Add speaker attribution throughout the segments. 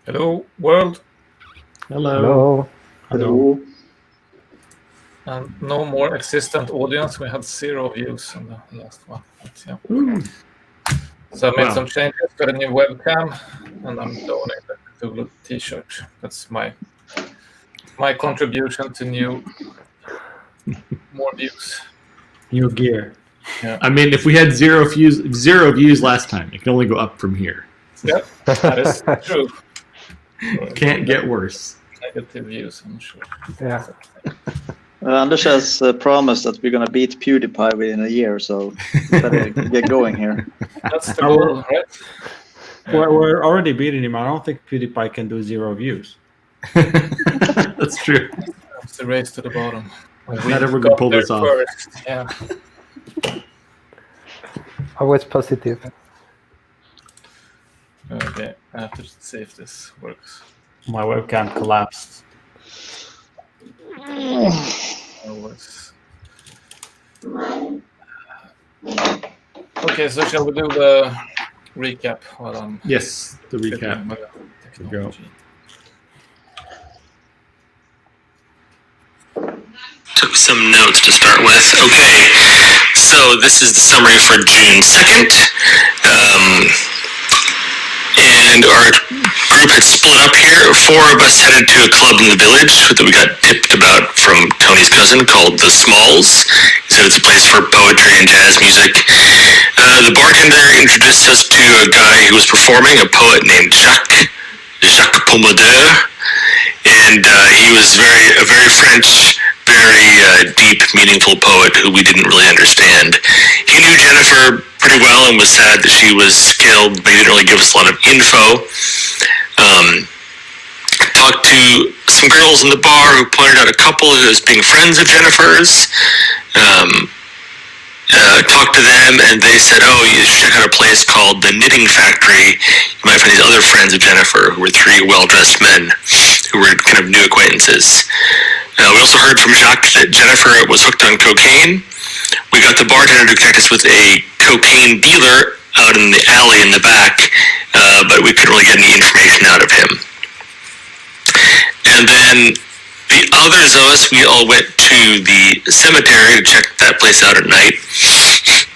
Speaker 1: Hello, world.
Speaker 2: Hello.
Speaker 3: Hello.
Speaker 1: And no more existent audience. We had 0 views on the last one. But, yeah. So I made some changes, got a new webcam, and I'm donating the Cthulhu t-shirt. That's my contribution to more views.
Speaker 2: New gear.
Speaker 1: Yeah.
Speaker 4: I mean, if we had zero views last time, it can only go up from here.
Speaker 1: Yep, that is true.
Speaker 4: Can't get worse.
Speaker 1: Negative views, I'm sure.
Speaker 2: Yeah.
Speaker 3: Anders has promised that we're going to beat PewDiePie within a year, so we better get going here.
Speaker 1: That's the goal, right?
Speaker 2: We're already beating him. I don't think PewDiePie can do 0 views.
Speaker 4: That's true.
Speaker 1: It's the race to the bottom.
Speaker 4: Not ever gonna pull this off.
Speaker 1: First. Yeah.
Speaker 5: Always positive.
Speaker 1: Okay, I have to see if this works.
Speaker 2: My webcam collapsed.
Speaker 1: It works. Okay, so shall we do the recap while I'm
Speaker 4: Yes, the recap.
Speaker 1: technology?
Speaker 6: Took some notes to start with. Okay, so this is the summary for June 2nd. And our group had split up here. 4 of us headed to a club in the village that we got tipped about from Tony's cousin called The Smalls. He said it's a place for poetry and jazz music. The bartender introduced us to a guy who was performing, a poet named Jacques Pommodeur. And he was a very French, very deep, meaningful poet who we didn't really understand. He knew Jennifer pretty well and was sad that she was killed, but he didn't really give us a lot of info. Talked to some girls in the bar who pointed out a couple as being friends of Jennifer's. Talked to them, and they said, "Oh, you should check out a place called the Knitting Factory. You might find these other friends of Jennifer, who were 3 well-dressed men, who were kind of new acquaintances." We also heard from Jacques that Jennifer was hooked on cocaine. We got the bartender to connect us with a cocaine dealer out in the alley in the back, but we couldn't really get any information out of him. And then the others of us, we all went to the cemetery to check that place out at night.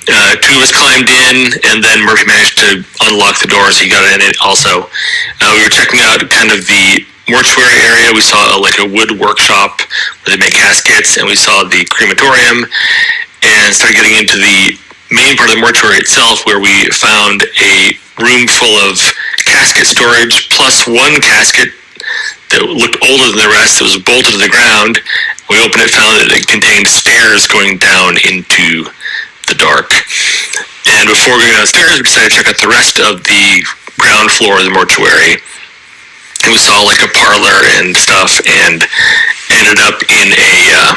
Speaker 6: 2 of us climbed in, and then Murphy managed to unlock the doors. He got in it also. We were checking out kind of the mortuary area. We saw a wood workshop where they make caskets, and we saw the crematorium, and started getting into the main part of the mortuary itself, where we found a room full of casket storage, plus 1 casket that looked older than the rest. It was bolted to the ground. We opened it, found that it contained stairs going down into the dark. And before going downstairs, we decided to check out the rest of the ground floor of the mortuary. And we saw a parlor and stuff, and ended up in an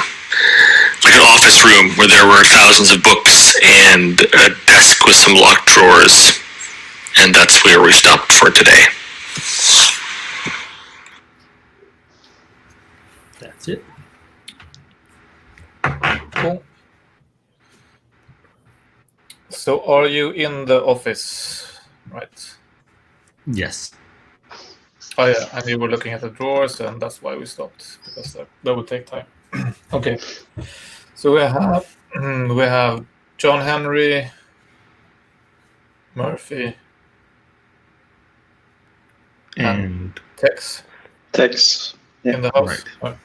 Speaker 6: office room where there were thousands of books and a desk with some locked drawers. And that's where we stopped for today.
Speaker 4: That's it.
Speaker 1: Cool. So are you in the office, right?
Speaker 4: Yes.
Speaker 1: Oh yeah, and you were looking at the drawers, and that's why we stopped, because that would take time. Okay. So we have John Henry, Murphy,
Speaker 4: And
Speaker 1: Tex
Speaker 3: Tex. Yeah.
Speaker 1: in the house.
Speaker 4: Right.
Speaker 1: Right.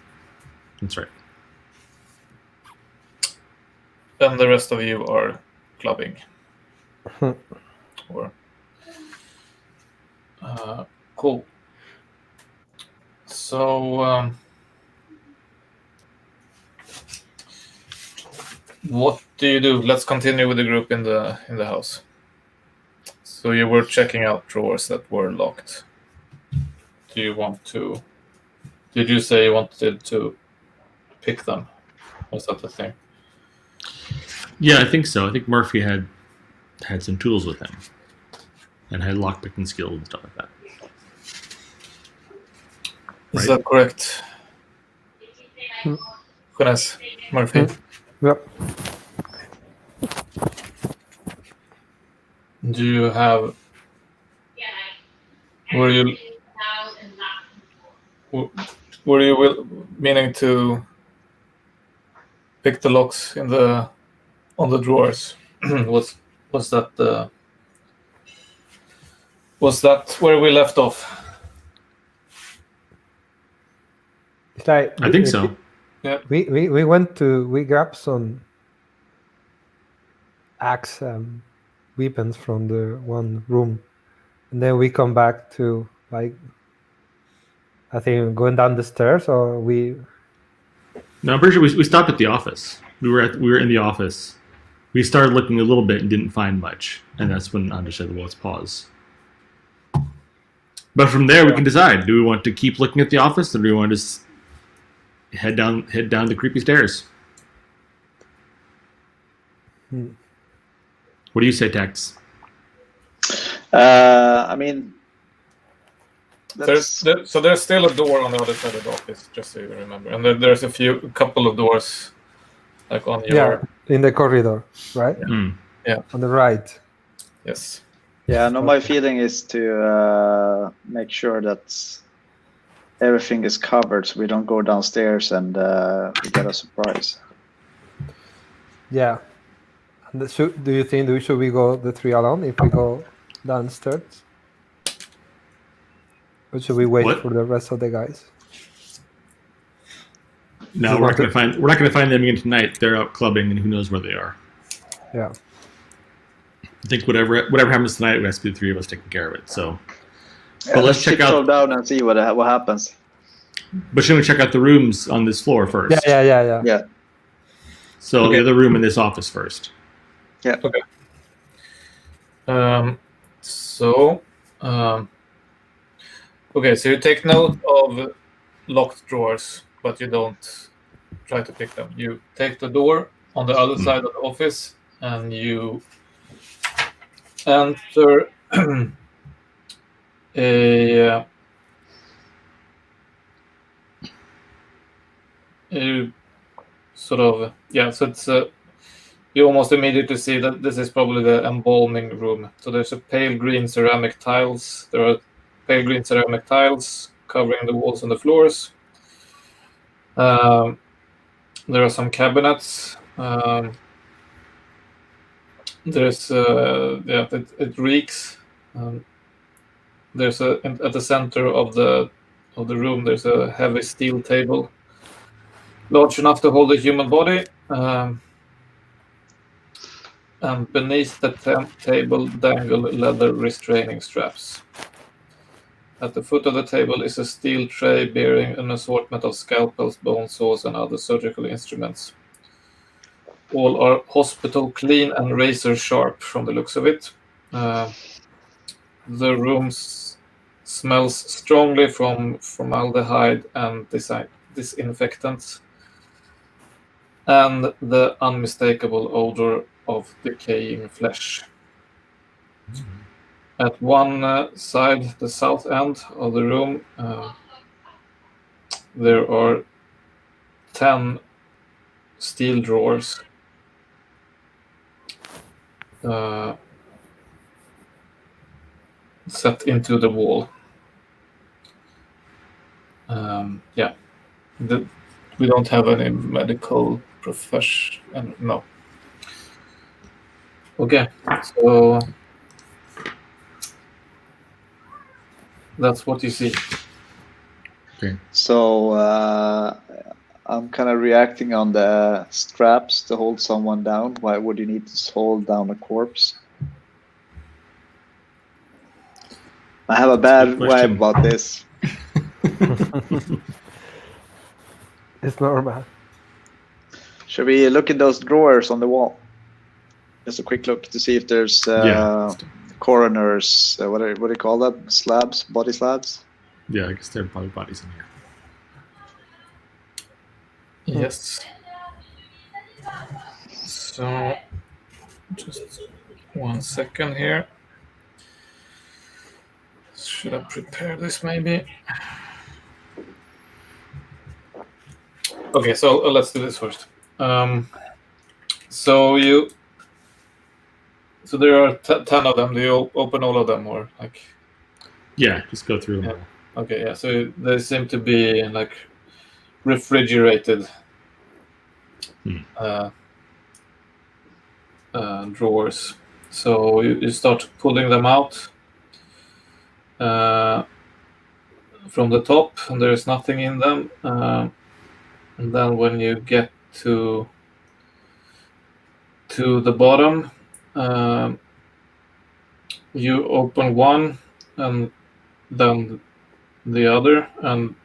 Speaker 4: that's right.
Speaker 1: And the rest of you are clubbing. Or cool. So what do you do? Let's continue with the group in the house. So you were checking out drawers that were locked. Do you want to? Did you say you wanted to pick them? Was that the thing?
Speaker 4: Yeah, I think so. I think Murphy had some tools with him, and had lockpicking skills and stuff like that.
Speaker 1: Is
Speaker 4: Right.
Speaker 1: that correct? Jonas, Murphy.
Speaker 5: Yep.
Speaker 1: Do you have? Were you Were you meaning to pick the locks on the drawers? was that where we left off?
Speaker 5: It's like
Speaker 4: I think so.
Speaker 5: we grabbed some axe weapons from the one room, and then we come back to like I think going down the stairs, or we.
Speaker 4: No, I'm pretty sure we stopped at the office. We were in the office. We started looking a little bit and didn't find much, and that's when Anders said, "Well, let's pause." But from there, we can decide: do we want to keep looking at the office, or do we want to just head down the creepy stairs? What do you say, Tex?
Speaker 3: I mean,
Speaker 1: There's still a door on the other side of the office, just so you remember, and there's a couple of doors, like on your
Speaker 5: in the corridor, right?
Speaker 1: Yeah.
Speaker 5: On the right.
Speaker 1: Yes.
Speaker 3: Yeah, no, my feeling is to make sure that everything is covered so we don't go downstairs and we get a surprise.
Speaker 5: Yeah. And do you think should we go the three alone if we go downstairs? Or should we wait for the rest of the guys?
Speaker 4: No, we're not going to find them again tonight. They're out clubbing, and who knows where they are.
Speaker 5: Yeah.
Speaker 4: I think whatever happens tonight, it has to be the three of us taking care of it. So, but let's check out
Speaker 3: down and see what happens.
Speaker 4: But shouldn't we check out the rooms on this floor first?
Speaker 5: Yeah.
Speaker 4: So the other room in this office first.
Speaker 3: Yeah.
Speaker 1: Okay. So you take note of locked drawers, but you don't try to pick them. You take the door on the other side of the office, and you enter a sort of so it's you almost immediately see that this is probably the embalming room. So there's a pale green ceramic tiles. There are pale green ceramic tiles covering the walls and the floors. There are some cabinets. There's it reeks. There's at the center of the room. There's a heavy steel table, large enough to hold a human body. And beneath the table dangle leather restraining straps. At the foot of the table is a steel tray bearing an assortment of scalpels, bone saws, and other surgical instruments. All are hospital clean and razor sharp from the looks of it. The room smells strongly from formaldehyde and disinfectants, and the unmistakable odor of decaying flesh. At one side, the south end of the room, there are 10 steel drawers set into the wall. We don't have any medical profession. No. Okay, so that's what you see.
Speaker 4: Okay.
Speaker 3: So I'm kind of reacting on the straps to hold someone down. Why would you need to hold down a corpse? I have a bad vibe about this.
Speaker 5: It's normal.
Speaker 3: Should we look in those drawers on the wall? Just a quick look to see if there's coroners. What do you call that? Slabs, body slabs.
Speaker 4: Yeah, I guess there are probably bodies in here.
Speaker 1: Yes. So, just 1 second here. Should I prepare this maybe? Okay, so let's do this first. So there are 10 of them. Do you open all of them, or like?
Speaker 4: Yeah, just go through them.
Speaker 1: Okay, yeah. So they seem to be like refrigerated drawers. So you start pulling them out from the top, and there is nothing in them. And then when you get to the bottom, you open one and then the other, and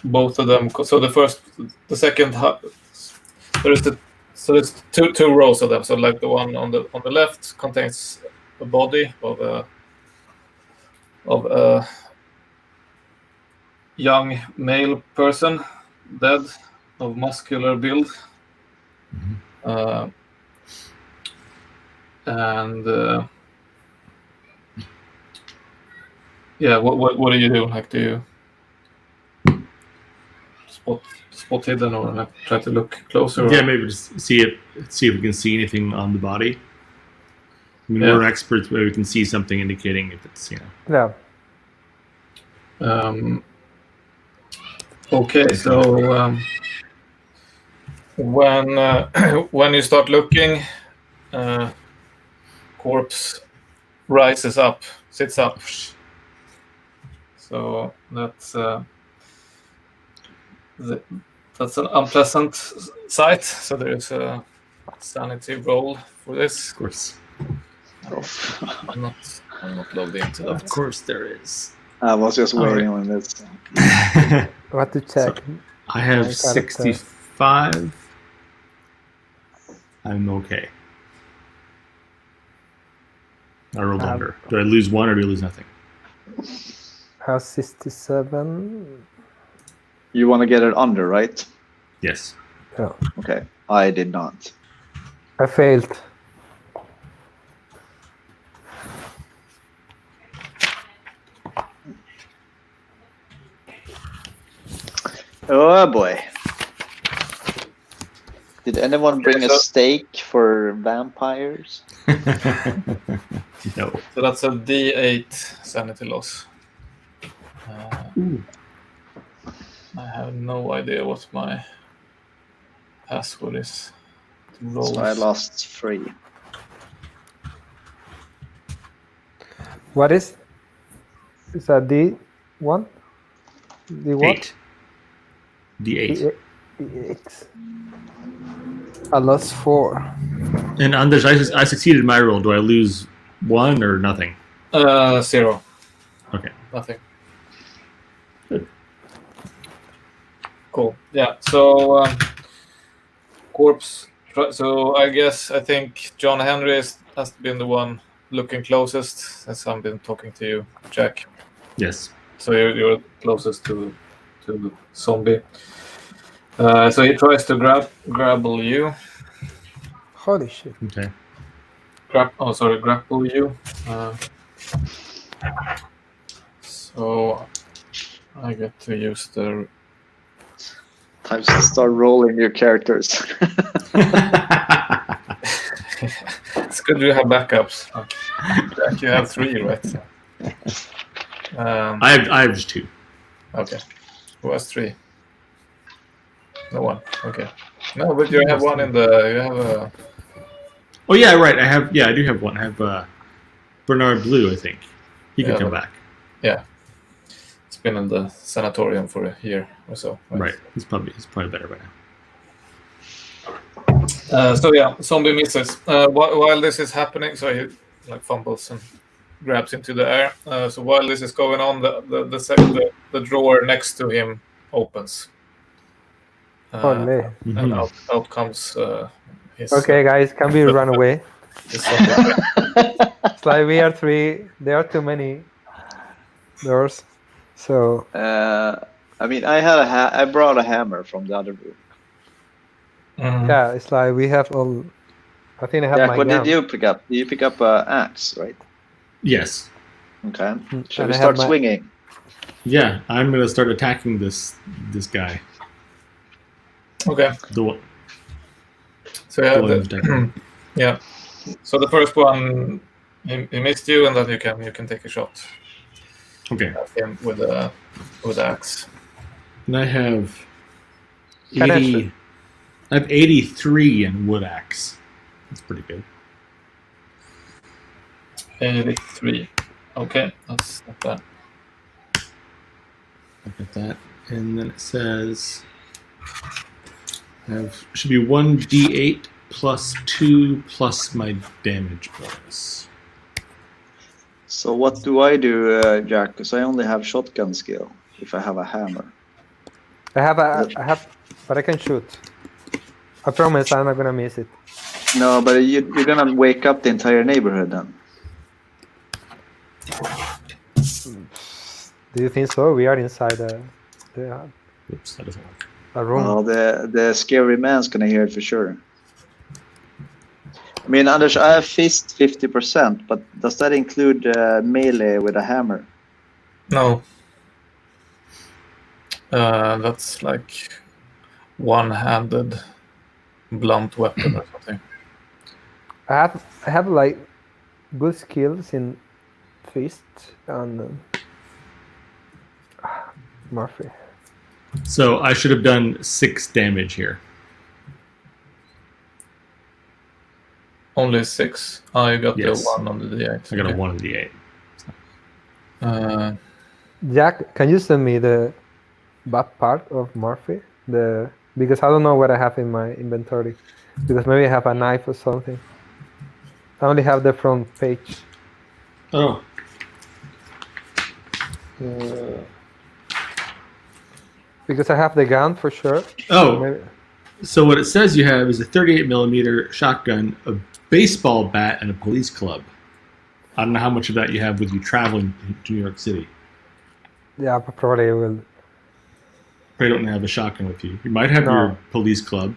Speaker 1: both of them. So the second, there's two rows of them. So like the one on the left contains a body of a young male person, dead, of muscular build, and yeah. What do you do? Like, do you spot hidden, or like try to look closer?
Speaker 4: Yeah,
Speaker 1: or...
Speaker 4: maybe just see if we can see anything on the body. I mean,
Speaker 1: Yeah.
Speaker 4: we're experts, maybe we can see something indicating if it's,
Speaker 5: Yeah.
Speaker 1: Okay, so when you start looking, corpse rises up, sits up. So that's an unpleasant sight. So there is a sanity roll for this.
Speaker 4: of course.
Speaker 1: I'm not logged into that.
Speaker 4: Of course there is.
Speaker 3: I was just
Speaker 4: All
Speaker 3: waiting
Speaker 4: right.
Speaker 3: on this.
Speaker 5: What to check?
Speaker 4: I have
Speaker 5: My character.
Speaker 4: 65. I'm okay. I rolled under. Do I lose one or do I lose nothing?
Speaker 5: Have 67.
Speaker 3: You want to get it under, right?
Speaker 4: Yes.
Speaker 5: Yeah.
Speaker 3: Okay. I did not.
Speaker 5: I failed.
Speaker 3: Oh boy. Did anyone bring a steak for vampires?
Speaker 4: No.
Speaker 1: So that's a D8 sanity loss. I have no idea what my password is. Rolls.
Speaker 3: So I lost 3.
Speaker 5: What is that? D1? D1?
Speaker 4: 8. D8.
Speaker 5: D8. I lost 4.
Speaker 4: And Anders, I succeeded my roll. Do I lose one or nothing?
Speaker 1: 0.
Speaker 4: Okay.
Speaker 1: Nothing. Good. Cool. Yeah. So corpse. So I think John Henry has been the one looking closest, since I've been talking to you, Jack.
Speaker 4: Yes.
Speaker 1: So you're closest to the zombie. So he tries to grapple you.
Speaker 5: Holy shit.
Speaker 4: Okay.
Speaker 1: Grapple you. So I get to use the.
Speaker 3: Time to start rolling your characters.
Speaker 1: It's good you have backups. Jack, you have 3, right?
Speaker 4: I have just 2.
Speaker 1: Okay. Who has 3? No one. Okay. No, but you have one in the. You have a.
Speaker 4: Oh yeah, right. I do have one. I have Bernard Blue, I think. He can come back.
Speaker 1: Yeah. It's been in the sanatorium for a year or so.
Speaker 4: Right. He's probably better by now.
Speaker 1: So yeah, zombie misses. While this is happening, so he like fumbles and grabs into the air. So while this is going on, the drawer next to him opens.
Speaker 5: Holy.
Speaker 1: And out comes his.
Speaker 5: Okay, guys, can we run away?
Speaker 1: his zombie.
Speaker 5: It's like we are 3. There are too many doors. So
Speaker 3: I mean, I brought a hammer from the other room.
Speaker 1: Mhm.
Speaker 5: yeah, it's like we have all. I think I have
Speaker 3: Jack,
Speaker 5: my
Speaker 3: what
Speaker 5: gun.
Speaker 3: did you pick up? Did you pick up an axe, right?
Speaker 4: Yes.
Speaker 3: Okay. Should
Speaker 5: And
Speaker 3: we
Speaker 5: I have
Speaker 3: start
Speaker 5: my-
Speaker 3: swinging?
Speaker 4: Yeah, I'm gonna start attacking this guy.
Speaker 1: Okay.
Speaker 4: The one.
Speaker 1: So yeah,
Speaker 4: The one who's dead.
Speaker 1: yeah. So the first one, he missed you, and then you can take a shot.
Speaker 4: Okay.
Speaker 1: him with a axe.
Speaker 4: And I have
Speaker 5: Can I
Speaker 4: 80. I have 83 in wood axe. That's pretty good.
Speaker 1: 83. Okay, that's not bad.
Speaker 4: Look at that. And then it says should be 1d8 plus 2 plus my damage bonus.
Speaker 3: So what do I do, Jack? Because I only have shotgun skill if I have a hammer.
Speaker 5: I have, but I can shoot. I promise I'm not gonna miss it.
Speaker 3: No, but you're gonna wake up the entire neighborhood then.
Speaker 5: Do you think so? We are inside the
Speaker 4: Oops, that doesn't work.
Speaker 5: a room.
Speaker 3: Well, the scary man's gonna hear it for sure. I mean, Anders, I have fist 50%, but does that include melee with a hammer?
Speaker 1: No. That's like one-handed blunt weapon or something.
Speaker 5: I have like good skills in fist and Murphy.
Speaker 4: So I should have done 6 damage here.
Speaker 1: Only 6. I got
Speaker 4: Yes.
Speaker 1: the 1 on the D8.
Speaker 4: I got a
Speaker 1: Okay.
Speaker 4: 1 in the 8.
Speaker 5: Jack, can you send me the back part of Murphy? Because I don't know what I have in my inventory. Because maybe I have a knife or something. I only have the front page.
Speaker 4: Oh.
Speaker 5: Because I have the gun for sure.
Speaker 4: Oh.
Speaker 5: Maybe.
Speaker 4: So what it says you have is a 38 millimeter shotgun, a baseball bat, and a police club. I don't know how much of that you have with you traveling to New York City.
Speaker 5: Yeah, probably will.
Speaker 4: Probably don't have a shotgun with you. You might have
Speaker 5: No.
Speaker 4: your police club.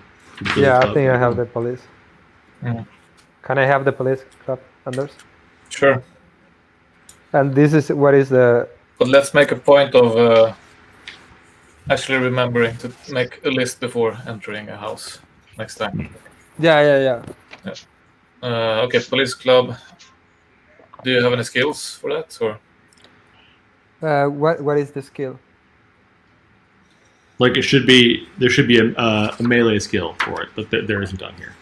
Speaker 5: Yeah, I think I have the police.
Speaker 1: Yeah.
Speaker 5: Can I have the police club, Anders?
Speaker 1: Sure.
Speaker 5: And this is what is the.
Speaker 1: But let's make a point of actually remembering to make a list before entering a house next time.
Speaker 5: Yeah.
Speaker 1: Okay, police club. Do you have any skills for that, or?
Speaker 5: What is the skill?
Speaker 4: Like there should be a melee skill for it, but there isn't on here.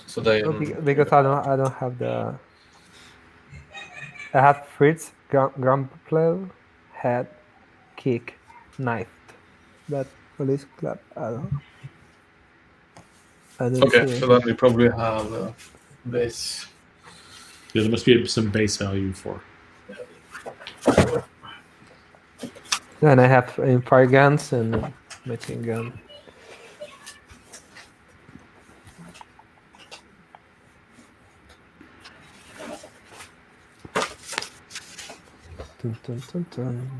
Speaker 1: So they.
Speaker 5: Because I don't have the. I have Fritz, Grumple, head, kick, knife. That police club. I don't
Speaker 1: Okay,
Speaker 5: see
Speaker 1: so
Speaker 5: it.
Speaker 1: then we probably have base.
Speaker 4: Yeah, there must be some base value for.
Speaker 5: Then I have fire guns and machine gun. Dun, dun, dun, dun.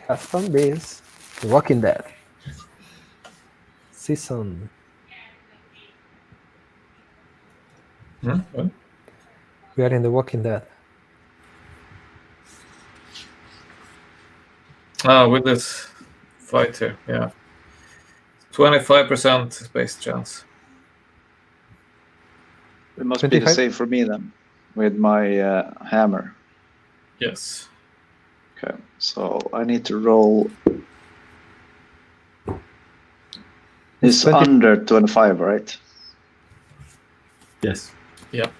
Speaker 5: Have zombies. The Walking Dead. Season.
Speaker 1: Well,
Speaker 5: We are in The Walking Dead.
Speaker 1: with this fight here, yeah. 25% space chance.
Speaker 3: It must be the
Speaker 5: 25?
Speaker 3: same for me then, with my hammer.
Speaker 1: Yes.
Speaker 3: Okay, so I need to roll. It's
Speaker 5: 20.
Speaker 3: under 25, right?
Speaker 4: Yes.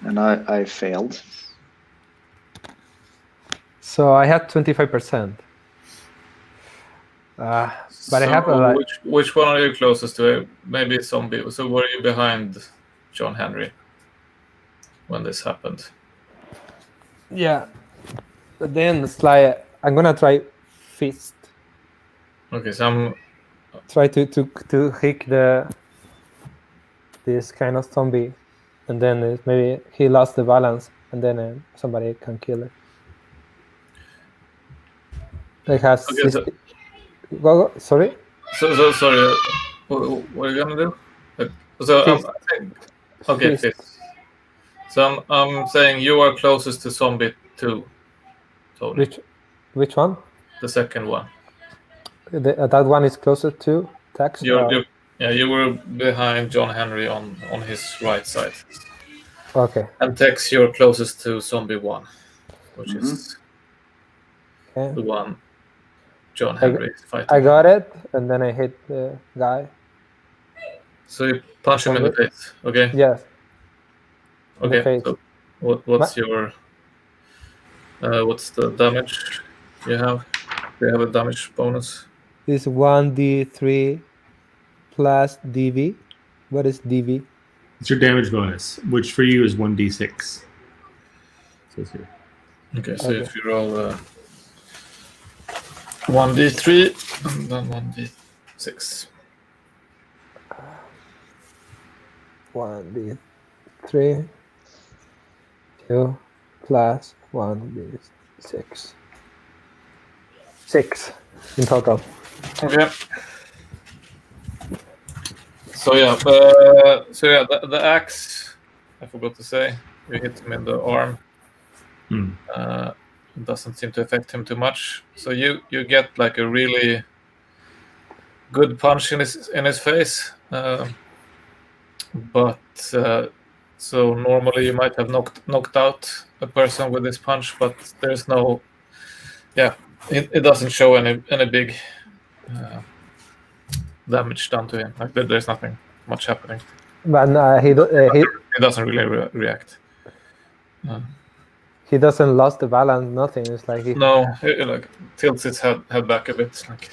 Speaker 3: And I failed.
Speaker 5: So I have 25%. But I have a like.
Speaker 1: Which one are you closest to? Maybe zombie. So were you behind John Henry when this happened?
Speaker 5: Yeah. But then it's like I'm gonna try fist.
Speaker 1: Okay, so I'm
Speaker 5: Try to hit this kind of zombie, and then maybe he lost the balance, and then somebody can kill it. It has.
Speaker 1: Okay, so-
Speaker 5: Go, sorry.
Speaker 1: so sorry. What are you gonna do? So
Speaker 5: Fist.
Speaker 1: okay,
Speaker 5: Fist.
Speaker 1: fist. So I'm saying you are closest to zombie 2. Totally.
Speaker 5: Which one?
Speaker 1: The second one.
Speaker 5: That one is closer to Tax.
Speaker 1: You were behind John Henry on his right side.
Speaker 5: Okay.
Speaker 1: And Tex, you're closest to zombie 1, which
Speaker 3: Mhm.
Speaker 1: is
Speaker 5: Okay.
Speaker 1: the one John Henry is fighting.
Speaker 5: I got it, and then I hit the guy.
Speaker 1: So you punch him in the
Speaker 5: Zombie.
Speaker 1: face. Okay.
Speaker 5: Yes. In the
Speaker 1: Okay.
Speaker 5: face.
Speaker 1: So what's your what's the damage you have? Do you have a damage bonus?
Speaker 5: It's 1d3 plus dv. What is dv?
Speaker 4: It's your damage bonus, which for you is 1d6. Says here.
Speaker 1: Okay. So
Speaker 5: Okay.
Speaker 1: if you roll 1d3 and then 1d6.
Speaker 5: 1d3 2 plus 1d6. 6 in total.
Speaker 1: Okay. So yeah, the axe. I forgot to say, you hit him in the arm. It doesn't seem to affect him too much. So you get like a really good punch in his face. But so normally you might have knocked out a person with this punch, but there's no. Yeah, it doesn't show any big damage done to him. Like there's nothing much happening.
Speaker 5: But
Speaker 1: He doesn't really react.
Speaker 5: he doesn't lost the balance. Nothing. It's like he.
Speaker 1: No, he like tilts his head back a bit, like,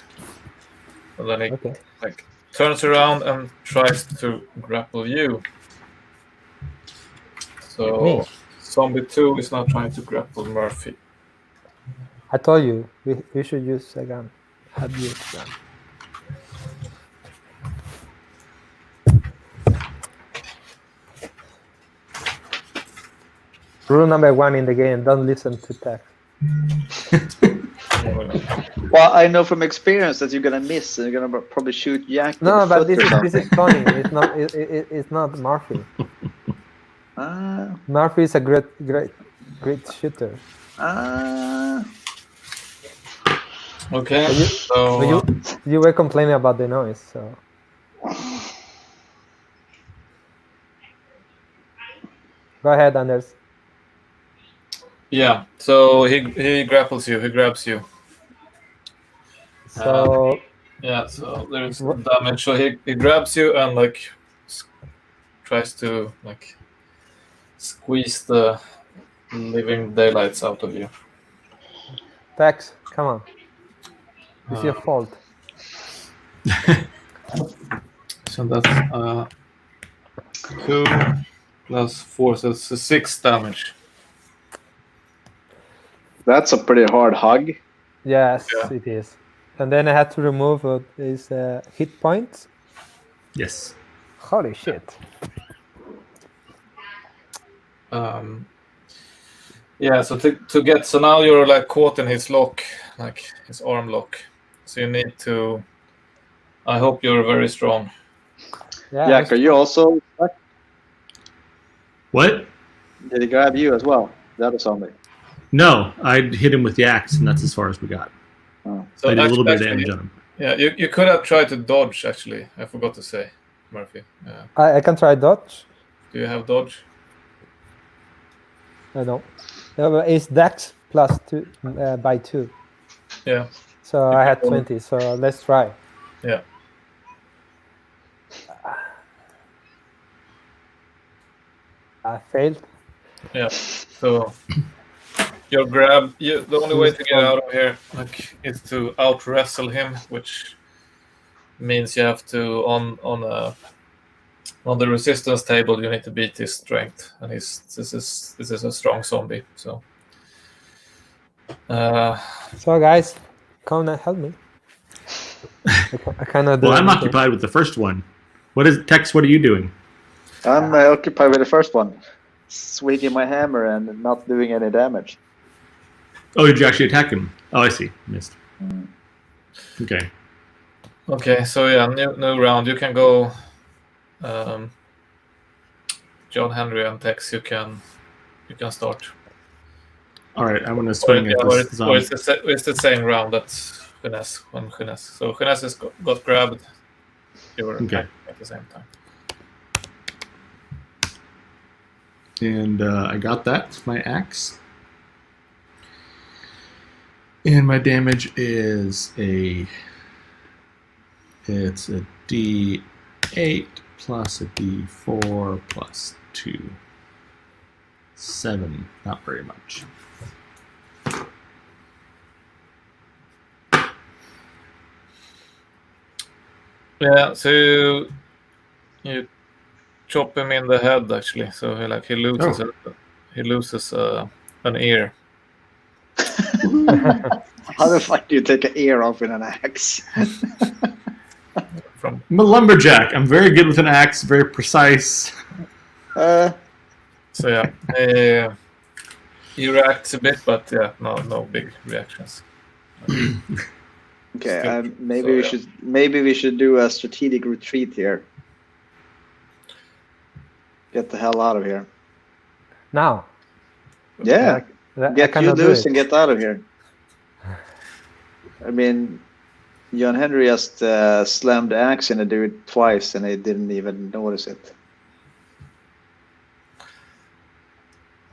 Speaker 1: and then he
Speaker 5: Okay.
Speaker 1: like turns around and tries to grapple you. So
Speaker 5: Me.
Speaker 1: zombie 2 is now trying to grapple Murphy.
Speaker 5: I told you we should use a gun. Have used gun. Rule number 1 in the game: don't listen to text.
Speaker 3: Well, I know from experience that you're gonna miss and you're gonna probably shoot Jack.
Speaker 5: No,
Speaker 3: in the
Speaker 5: but
Speaker 3: foot or
Speaker 5: this is
Speaker 3: something.
Speaker 5: funny. It's not. It's not Murphy.
Speaker 3: Ah,
Speaker 5: Murphy is a great shooter.
Speaker 1: Okay,
Speaker 5: But
Speaker 1: so
Speaker 5: you were complaining about the noise, so. Go ahead, Anders.
Speaker 1: yeah, so he grapples you. He grabs you.
Speaker 5: So
Speaker 1: Yeah, so there's damage. So he grabs you and like tries to like squeeze the living daylights out of you.
Speaker 5: Tex, come on. It's your fault.
Speaker 1: So that's 2 plus 4, so it's 6 damage.
Speaker 3: that's a pretty hard hug.
Speaker 5: Yes,
Speaker 1: Yeah.
Speaker 5: it is. And then I had to remove his hit points.
Speaker 4: Yes.
Speaker 5: Holy shit.
Speaker 1: Yeah, so to get, so now you're like caught in his lock, like his arm lock. So you need to. I hope you're very strong.
Speaker 5: Yeah.
Speaker 3: Jack, are you also stuck?
Speaker 4: What?
Speaker 3: Did he grab you as well? The other zombie.
Speaker 4: No, I hit him with the axe, and that's as far as we got.
Speaker 1: So
Speaker 4: I did a little bit of
Speaker 1: actually,
Speaker 4: damage on him.
Speaker 1: Yeah, you could have tried to dodge. Actually, I forgot to say, Murphy. Yeah.
Speaker 5: I can try dodge.
Speaker 1: Do you have dodge?
Speaker 5: I know. It's Dex plus 2 by 2.
Speaker 1: Yeah.
Speaker 5: So
Speaker 1: You
Speaker 5: I
Speaker 1: can
Speaker 5: had
Speaker 1: roll.
Speaker 5: 20. So let's try.
Speaker 1: Yeah.
Speaker 5: I failed.
Speaker 1: Yeah. So your grab. The only way to get out of here is to out wrestle him, which means you have to on the resistance table. You need to beat his strength, and this is a strong zombie. So.
Speaker 5: So guys, come and help me. I cannot do
Speaker 4: Well, I'm
Speaker 5: anything.
Speaker 4: occupied with the first one. What is Tex? What are you doing?
Speaker 3: I'm occupied with the first one, swinging my hammer and not doing any damage.
Speaker 4: Oh, did you actually attack him? Oh, I see. Missed. Okay.
Speaker 1: Okay, so yeah, new round. You can go, John Henry and Tex. You can start.
Speaker 4: All right, I'm gonna swing at
Speaker 1: Or
Speaker 4: this zombie.
Speaker 1: it's the same round. That's Finesse. When Finesse. So Finesse has got grabbed. You were
Speaker 4: Okay.
Speaker 1: attacking at the same time.
Speaker 4: And I got that with my axe. And my damage is it's a D8 plus a D4 plus 2. 7. Not very much.
Speaker 1: Yeah, so you chop him in the head actually. So he loses an ear.
Speaker 3: How the fuck do you take an ear off with an axe?
Speaker 1: From
Speaker 4: I'm a lumberjack. I'm very good with an axe, very precise.
Speaker 3: Uh,
Speaker 1: so yeah, he reacts a bit, but yeah, no big reactions.
Speaker 3: okay,
Speaker 1: Still-
Speaker 3: maybe we should do a strategic retreat here. Get the hell out of here.
Speaker 5: Now.
Speaker 3: Yeah,
Speaker 5: I
Speaker 3: get you
Speaker 5: cannot do
Speaker 3: loose
Speaker 5: it.
Speaker 3: and get out of here. I mean, John Henry just slammed the axe in the dude twice, and they didn't even notice it.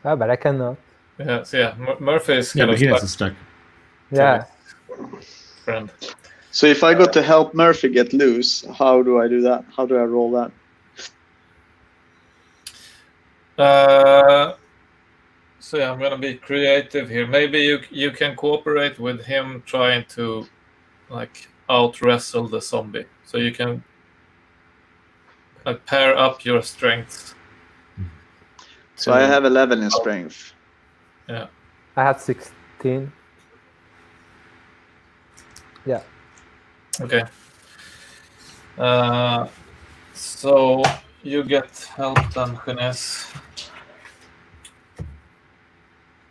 Speaker 5: Oh, but I cannot.
Speaker 1: Yeah, so yeah, Murphy is
Speaker 4: Yeah,
Speaker 1: kind
Speaker 4: but
Speaker 1: of
Speaker 4: he
Speaker 1: stuck.
Speaker 4: hasn't stuck.
Speaker 5: Yeah.
Speaker 1: Friend.
Speaker 3: So if I go to help Murphy get loose, how do I do that? How do I roll that?
Speaker 1: So yeah, I'm gonna be creative here. Maybe you can cooperate with him trying to like out wrestle the zombie. So you can like pair up your strengths.
Speaker 3: So I have 11 in strength.
Speaker 1: Yeah.
Speaker 5: I have 16. Yeah.
Speaker 1: Okay. So you get help then, Jeunesse.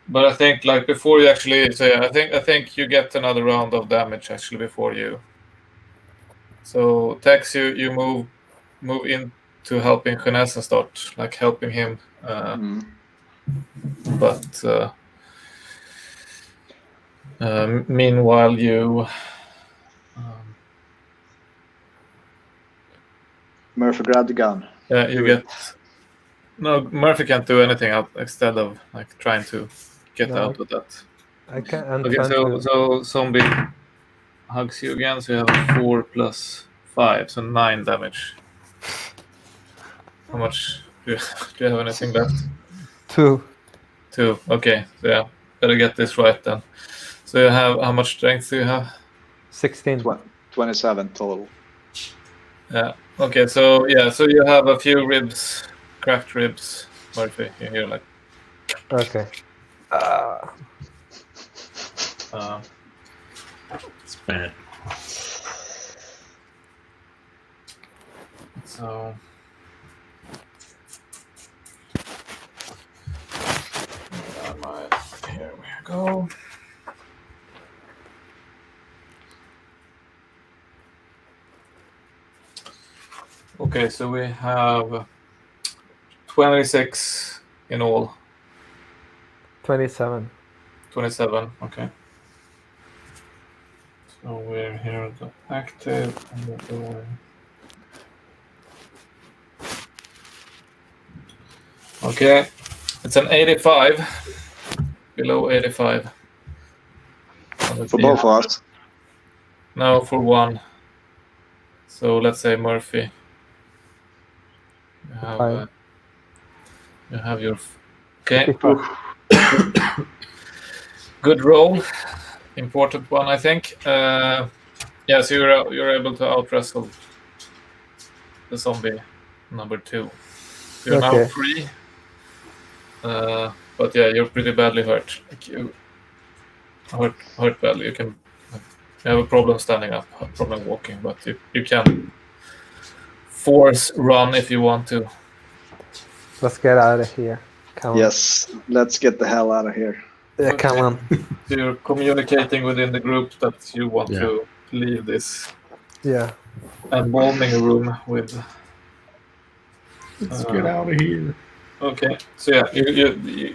Speaker 1: But I think like before you actually say, I think you get another round of damage actually before you. So Tex, you move into helping Jeunesse and start like helping him. But meanwhile you.
Speaker 3: Murphy, grab the gun.
Speaker 1: Yeah, you get. No, Murphy can't do anything instead of like trying to get
Speaker 5: No,
Speaker 1: out of that.
Speaker 5: I can. I'm
Speaker 1: Okay,
Speaker 5: trying to.
Speaker 1: so zombie hugs you again. So you have 4 plus 5, so 9 damage. How much do you have anything left?
Speaker 5: 2.
Speaker 1: 2. Okay, so yeah, better get this right then. So you have how much strength do you have?
Speaker 5: 16.
Speaker 3: 27 total.
Speaker 1: Yeah. Okay, so yeah, so you have a few ribs, cracked ribs, Murphy. You hear like.
Speaker 5: Okay.
Speaker 4: It's bad.
Speaker 1: So. Here we go. Okay, so we have 26 in all.
Speaker 5: 27.
Speaker 1: 27, okay. So we're here at the active and the door. Okay, it's an 85. Below 85.
Speaker 3: For both of us.
Speaker 1: No, for one. So let's say Murphy. You have your. Okay.
Speaker 5: 55.
Speaker 1: Good roll. Important one, I think. Yes, you're able to out wrestle the zombie number 2. You're now
Speaker 5: Okay.
Speaker 1: free. But yeah, you're pretty badly hurt. Like you hurt badly. You have a problem standing up, a problem walking, but you can force run if you want to.
Speaker 5: Let's get out of here. Come on.
Speaker 3: Yes, let's get the hell out of here.
Speaker 5: Yeah, come on.
Speaker 1: So you're communicating within the group that you want to leave this
Speaker 5: Yeah.
Speaker 1: embalming room with.
Speaker 4: Let's get out of here.
Speaker 1: Okay, so yeah,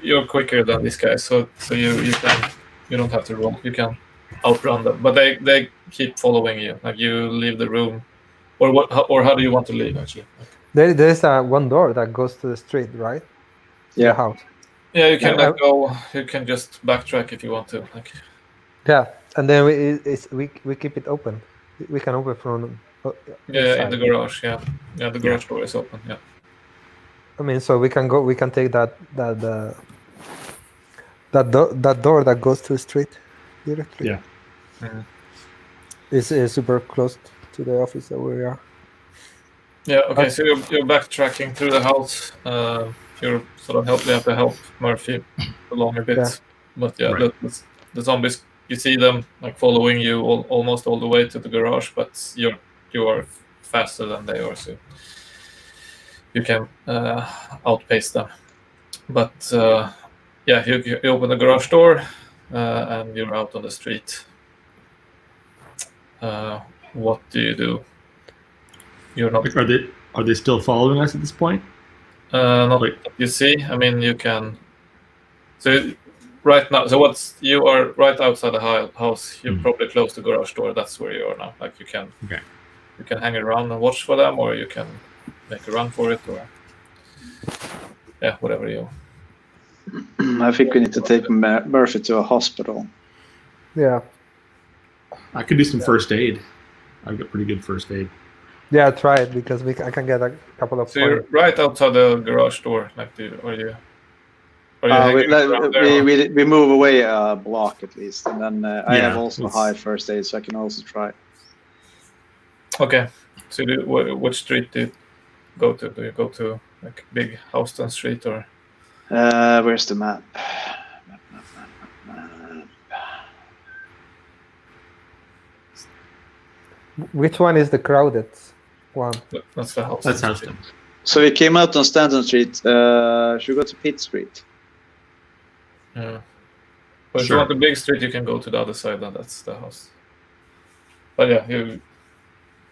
Speaker 1: you're quicker than these guys, so you don't have to roll. You can outrun them, but they keep following you. Like you leave the room, or how do you want to leave actually?
Speaker 5: There's one door that goes to the street, right? the
Speaker 3: Yeah.
Speaker 5: house.
Speaker 1: Yeah, you can
Speaker 5: Yeah,
Speaker 1: let go. You can just backtrack if you want to. Like,
Speaker 5: Yeah, and then we keep it open. We can open from
Speaker 1: yeah, in
Speaker 5: inside.
Speaker 1: the garage. Yeah, the
Speaker 4: Yeah.
Speaker 1: garage door is open. Yeah.
Speaker 5: I mean, so we can go. We can take that door that goes to the street directly.
Speaker 4: Yeah.
Speaker 1: Mhm.
Speaker 5: It's super close to the office that we are.
Speaker 1: Yeah. Okay.
Speaker 5: Okay.
Speaker 1: So you're backtracking through the house. You're sort of you have to help Murphy along a bit.
Speaker 5: Yeah.
Speaker 1: But yeah,
Speaker 4: Right.
Speaker 1: the zombies. You see them like following you almost all the way to the garage, but you are faster than they are, so you can outpace them. But yeah, you open the garage door and you're out on the street. What do you do? You're not
Speaker 4: Like, are they still following us at this point?
Speaker 1: not
Speaker 4: Like-
Speaker 1: you see. I mean, you can. So right now, you are right outside the house. You're probably close to the garage door. That's where you are now. Like you can.
Speaker 4: Okay.
Speaker 1: You can hang around and watch for them, or you can make a run for it, or yeah, whatever you.
Speaker 3: I think we need to take Murphy to a hospital.
Speaker 5: Yeah.
Speaker 4: I could do some first aid. I've got pretty good first aid.
Speaker 5: Yeah, try it because I can get a couple of
Speaker 1: So you're
Speaker 5: points.
Speaker 1: right outside the garage door. Like, are you hanging around there?
Speaker 3: We move away a block at least, and then I
Speaker 4: Yeah,
Speaker 3: have also
Speaker 4: it's-
Speaker 3: high first aid, so I can also try.
Speaker 1: Okay. So which street do you go to? Do you go to like big Houston Street or?
Speaker 3: Where's the map?
Speaker 5: Which one is the crowded one?
Speaker 1: That's the house.
Speaker 4: That's Houston.
Speaker 3: So we came out on Stanton Street. Should we go to Pitt Street?
Speaker 1: Yeah. But if
Speaker 4: Sure.
Speaker 1: you want the big street, you can go to the other side, and that's the house. But yeah,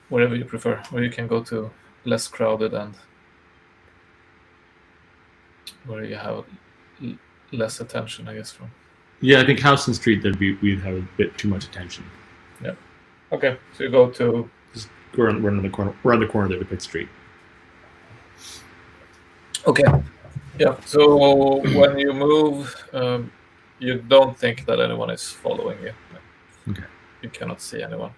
Speaker 1: wherever you prefer, or you can go to less crowded and where you have less attention, I guess. From
Speaker 4: Yeah, I think Houston Street we'd have a bit too much attention.
Speaker 1: okay, so you go to
Speaker 4: We're on the corner. We're on the corner there with Pitt Street.
Speaker 1: okay, yeah. So when you move, you don't think that anyone is following you.
Speaker 4: Okay.
Speaker 1: You cannot see anyone.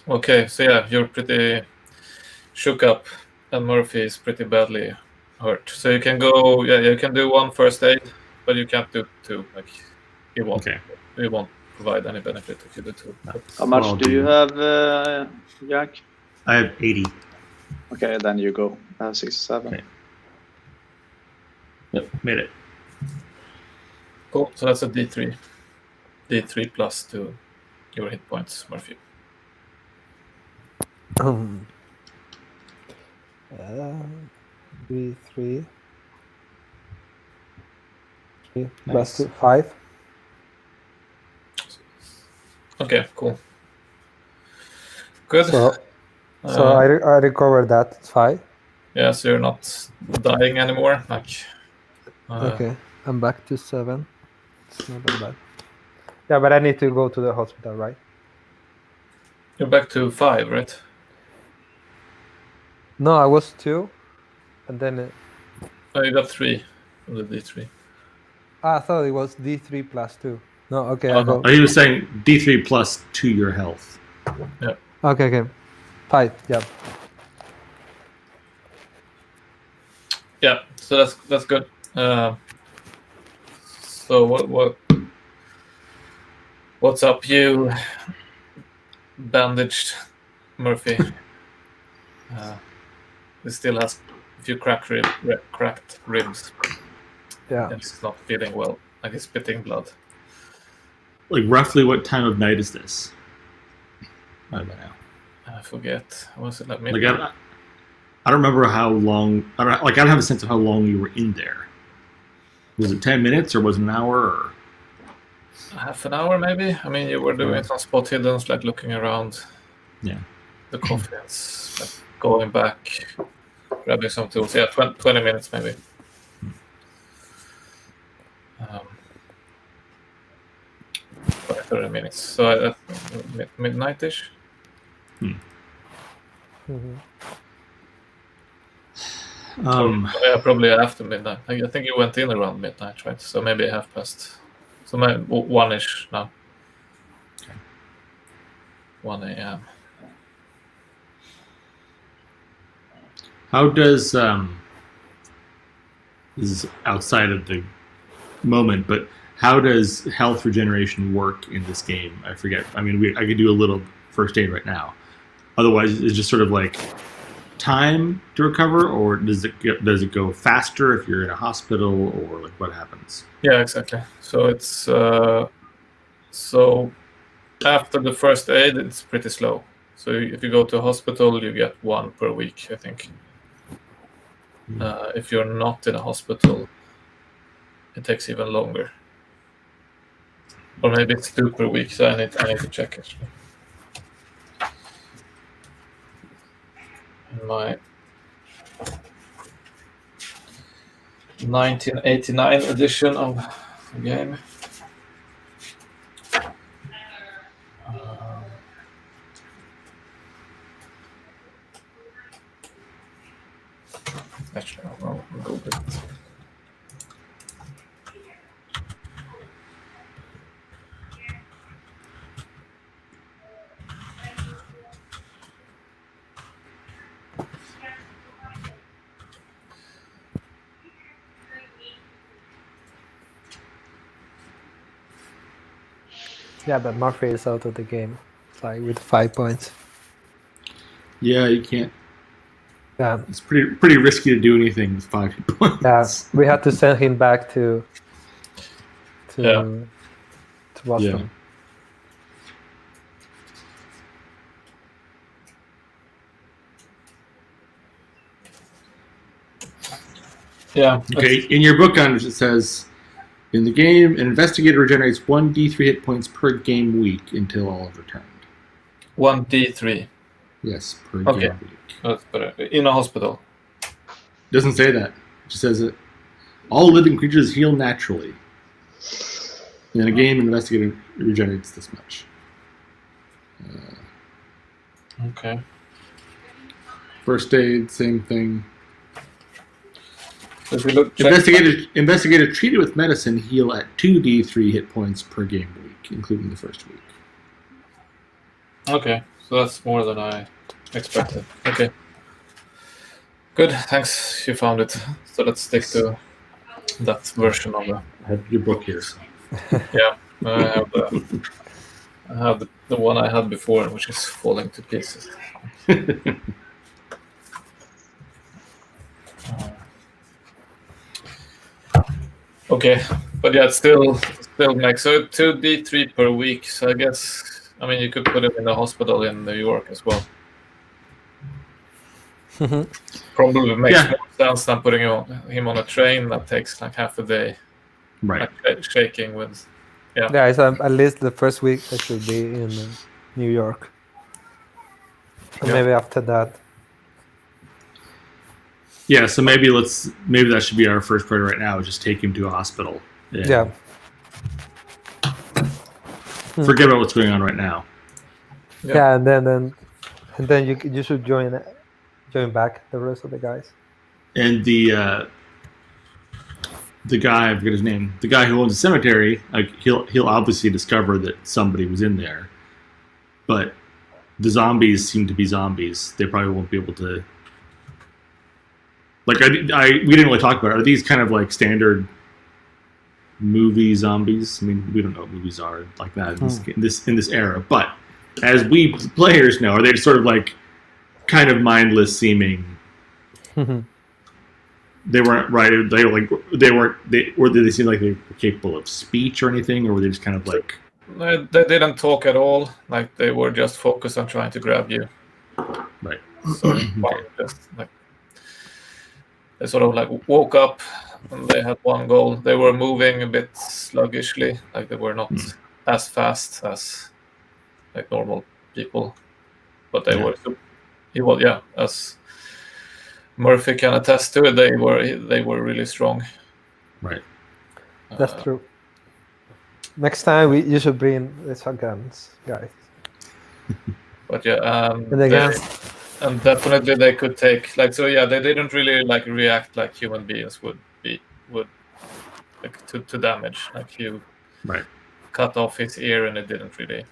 Speaker 1: Okay, so yeah, you're pretty shook up, and Murphy is pretty badly hurt. So you can go, yeah, you can do one first aid, but you can't do two. Like, it won't provide any benefit if you do two.
Speaker 3: How much
Speaker 4: Well,
Speaker 3: do you have, Jack?
Speaker 4: I have 80.
Speaker 3: Okay, then you go. I have 67.
Speaker 4: Okay. Yep, made it.
Speaker 1: Cool. So that's a D3. D3 plus to your hit points, Murphy.
Speaker 5: Three, plus
Speaker 4: Nice.
Speaker 5: 2, 5.
Speaker 1: Okay, cool. Good.
Speaker 5: So I recovered that. It's 5.
Speaker 1: Yeah, so you're not dying anymore. Like,
Speaker 5: Okay, I'm back to 7. It's not that bad. Yeah, but I need to go to the hospital, right?
Speaker 1: you're back to 5, right?
Speaker 5: No, I was 2, and then
Speaker 1: Oh, you got 3 from the D3.
Speaker 5: I thought it was D3 plus 2. No, okay,
Speaker 1: Oh,
Speaker 5: I go.
Speaker 4: Oh, he was saying D3 plus to your health.
Speaker 5: Okay, 5. Yeah.
Speaker 1: Yeah, so that's good. So what's up, you bandaged Murphy? He still has a few cracked ribs,
Speaker 5: Yeah.
Speaker 1: and he's not feeling well. Like he's spitting blood.
Speaker 4: Like, roughly what time of night is this? I don't know.
Speaker 1: I forget. Was it like
Speaker 4: Like,
Speaker 1: maybe?
Speaker 4: I don't remember how long. I don't have a sense of how long you were in there. Was it 10 minutes or was it an hour? Or?
Speaker 1: Half an hour, maybe. I mean, you were doing some spot hiddens, like looking around.
Speaker 4: Yeah.
Speaker 1: The coffins, like going back, grabbing some tools. Yeah, 20 minutes maybe. 30 minutes. So at midnight-ish.
Speaker 5: Mhm.
Speaker 1: Yeah, probably after midnight. I think you went in around midnight, right? So maybe 1:30. So maybe 1-ish now. 1 a.m.
Speaker 4: How does this is outside of the moment, but how does health regeneration work in this game? I forget. I mean, I could do a little first aid right now. Otherwise, it's just sort of like time to recover, or does it go faster if you're in a hospital, or like what happens?
Speaker 1: Yeah, exactly. So it's so after the first aid, it's pretty slow. So if you go to a hospital, you get 1 per week, I think. If you're not in a hospital, it takes even longer. Or maybe it's 2 per week. So I need to check actually. In my 1989 edition of the game. Actually, I'll Google it.
Speaker 5: Yeah, but Murphy is out of the game. It's like with 5 points.
Speaker 4: Yeah, you can't.
Speaker 5: Yeah,
Speaker 4: It's pretty risky to do anything with 5 points.
Speaker 5: yeah. We had to send him back to Boston.
Speaker 1: Yeah.
Speaker 4: Okay, in your book on it says, in the game, an investigator regenerates 1d3 hit points per game week until all have returned.
Speaker 1: 1d3.
Speaker 4: Yes, per
Speaker 1: Okay.
Speaker 4: game week.
Speaker 1: That's better. In a hospital.
Speaker 4: Doesn't say that. It just says that all living creatures heal naturally. In a game, an investigator regenerates this much.
Speaker 1: Okay.
Speaker 4: First aid, same thing.
Speaker 1: If we look,
Speaker 4: Investigator treated with medicine heal at 2d3 hit points per game week, including the first week.
Speaker 1: Okay, so that's more than I expected. Okay. Good, thanks. You found it. So let's stick to that version of the.
Speaker 4: I have your book here.
Speaker 1: Yeah, I have the one I had before, which is falling to pieces. Okay, but yeah, it's still makes so 2d3 per week. So I guess you could put him in a hospital in New York as well. Probably makes more sense than putting him on a train that takes like half a day.
Speaker 4: Right.
Speaker 1: Like, shaking with.
Speaker 5: Yeah, it's at least the first week I should be in New York. And maybe after that.
Speaker 4: Yeah, so maybe that should be our first priority right now. Is just take him to a hospital.
Speaker 5: Yeah.
Speaker 4: Forget about what's going on right now.
Speaker 5: Yeah, and then you should join back the rest of the guys.
Speaker 4: And the guy, I forget his name, the guy who owns the cemetery, like he'll obviously discover that somebody was in there, but the zombies seem to be zombies. They probably won't be able to. Like we didn't really talk about it. Are these kind of like standard movie zombies? I mean, we don't know what movies are like that in this era. But as we players know, are they sort of like kind of mindless seeming? They weren't right. Or did they seem like they were capable of speech or anything, or were they just kind of like?
Speaker 1: They didn't talk at all. Like they were just focused on trying to grab you.
Speaker 4: Right.
Speaker 1: So just like. They sort of like woke up and they had one goal. They were moving a bit sluggishly, like they were not as fast as like normal people, but they were. As Murphy can attest to it, they were really strong.
Speaker 4: Right.
Speaker 5: That's true. Next time you should bring the shotguns, guys.
Speaker 1: But yeah,
Speaker 5: and the guns.
Speaker 1: And definitely they could take like so. Yeah, they didn't really like react like human beings would like to damage. Like you
Speaker 4: Right.
Speaker 1: cut off his ear and it didn't really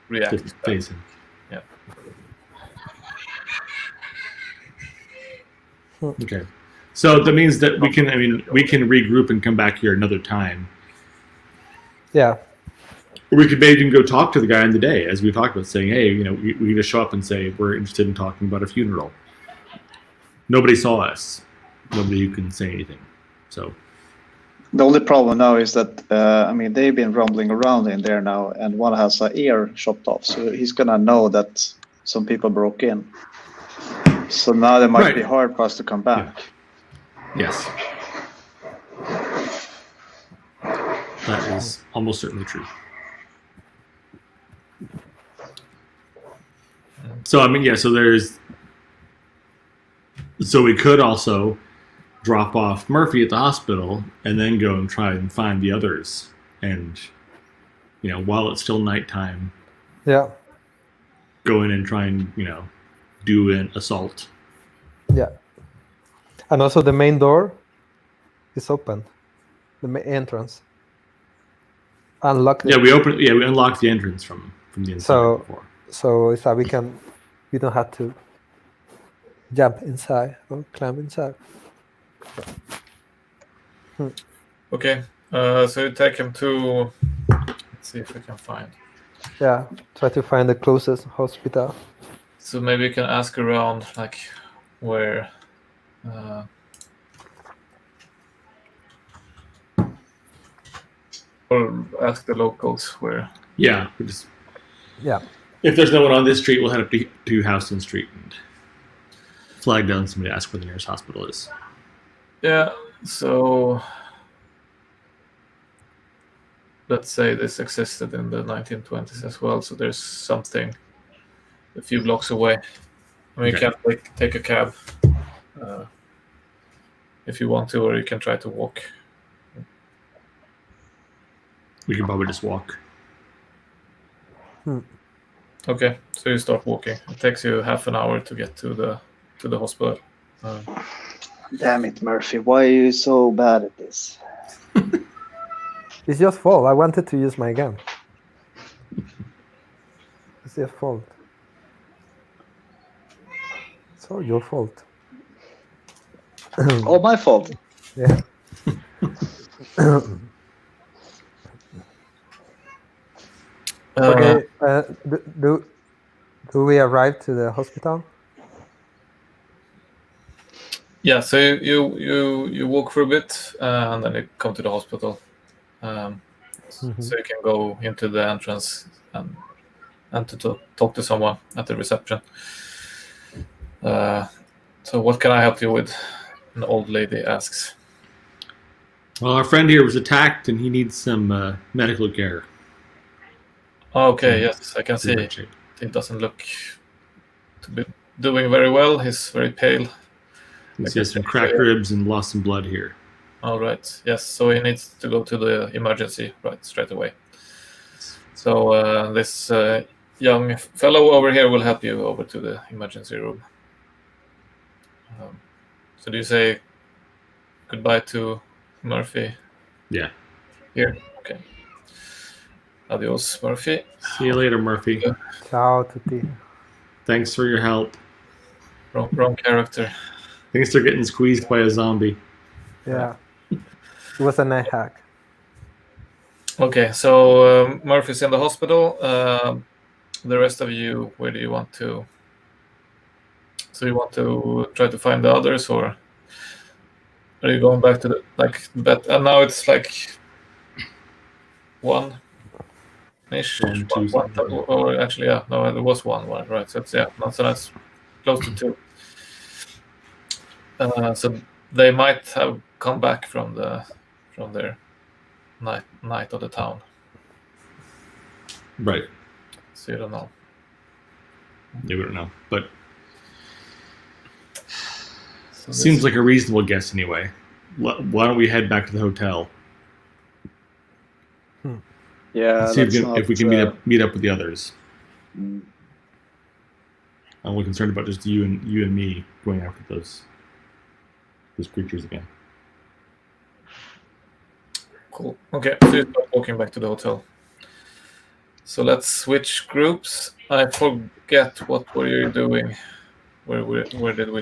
Speaker 1: react.
Speaker 4: Just
Speaker 1: to that.
Speaker 4: face him.
Speaker 1: Yeah.
Speaker 4: Okay. So that means that we can regroup and come back here another time.
Speaker 5: Yeah.
Speaker 4: Or we could maybe even go talk to the guy on the day, as we talked about, saying, hey, we can just show up and say, we're interested in talking about a funeral. Nobody saw us. Nobody who can say anything. So
Speaker 3: The only problem now is that, they've been rumbling around in there now, and one has an ear chopped off. So he's going to know that some people broke in. So now it might be hard for us to come back.
Speaker 4: Yeah. Yes. That is almost certainly true. So, so we could also drop off Murphy at the hospital and then go and try and find the others. And, while it's still nighttime,
Speaker 5: Yeah.
Speaker 4: go in and try and, do an assault.
Speaker 5: Yeah. And also the main door is open. The main entrance. Unlock it.
Speaker 4: Yeah, we unlocked the entrance from the inside before.
Speaker 5: So it's that we don't have to jump inside or climb inside.
Speaker 1: Okay. So you take him to. Let's see if we can find.
Speaker 5: Yeah. Try to find the closest hospital.
Speaker 1: So maybe you can ask around, like, where. Or ask the locals where.
Speaker 4: Yeah.
Speaker 5: Yeah.
Speaker 4: If there's no one on this street, we'll head up to Houston Street and flag down somebody to ask where the nearest hospital is.
Speaker 1: Yeah, so let's say this existed in the 1920s as well, so there's something a few blocks away. I mean, you can take a cab if you want to, or you can try to walk.
Speaker 4: We can probably just walk.
Speaker 1: Okay, so you start walking. It takes you half an hour to get to the hospital.
Speaker 3: Damn it, Murphy! Why are you so bad at this?
Speaker 5: It's your fault. I wanted to use my gun. It's your fault. It's all your fault.
Speaker 3: All my fault.
Speaker 5: Yeah. Okay. Do we arrive to the hospital?
Speaker 1: Yeah, so you walk for a bit, and then you come to the hospital. So you can go into the entrance and to talk to someone at the reception. So what can I help you with? An old lady asks.
Speaker 4: Well, our friend here was attacked, and he needs some medical care.
Speaker 1: Okay, yes, I can see. He doesn't look to be doing very well. He's very pale.
Speaker 4: He has some cracked ribs and lost some blood here.
Speaker 1: All right. Yes, so he needs to go to the emergency straight away. So this young fellow over here will help you over to the emergency room. So do you say goodbye to Murphy?
Speaker 4: Yeah.
Speaker 1: Here? Okay. Adios, Murphy.
Speaker 4: See you later, Murphy.
Speaker 5: Ciao, tutti.
Speaker 4: Thanks for your help.
Speaker 1: Wrong character.
Speaker 4: Thanks for getting squeezed by a zombie.
Speaker 5: Yeah. It was a night hack.
Speaker 1: Okay, so Murphy's in the hospital. The rest of you, where do you want to? So you want to try to find the others, or are you going back to the bed? And now it's like 1-ish, or actually, yeah, no, there was one, right? So it's so that's close to 2. So they might have come back from their night of the town.
Speaker 4: Right.
Speaker 1: So you don't know.
Speaker 4: They wouldn't know, but seems like a reasonable guess anyway. Why don't we head back to the hotel?
Speaker 3: Yeah.
Speaker 4: See if we can meet up with the others. I'm only concerned about just you and me going after those creatures again.
Speaker 1: Cool. Okay, so you start walking back to the hotel. So let's switch groups. I forget what were you doing. Where did we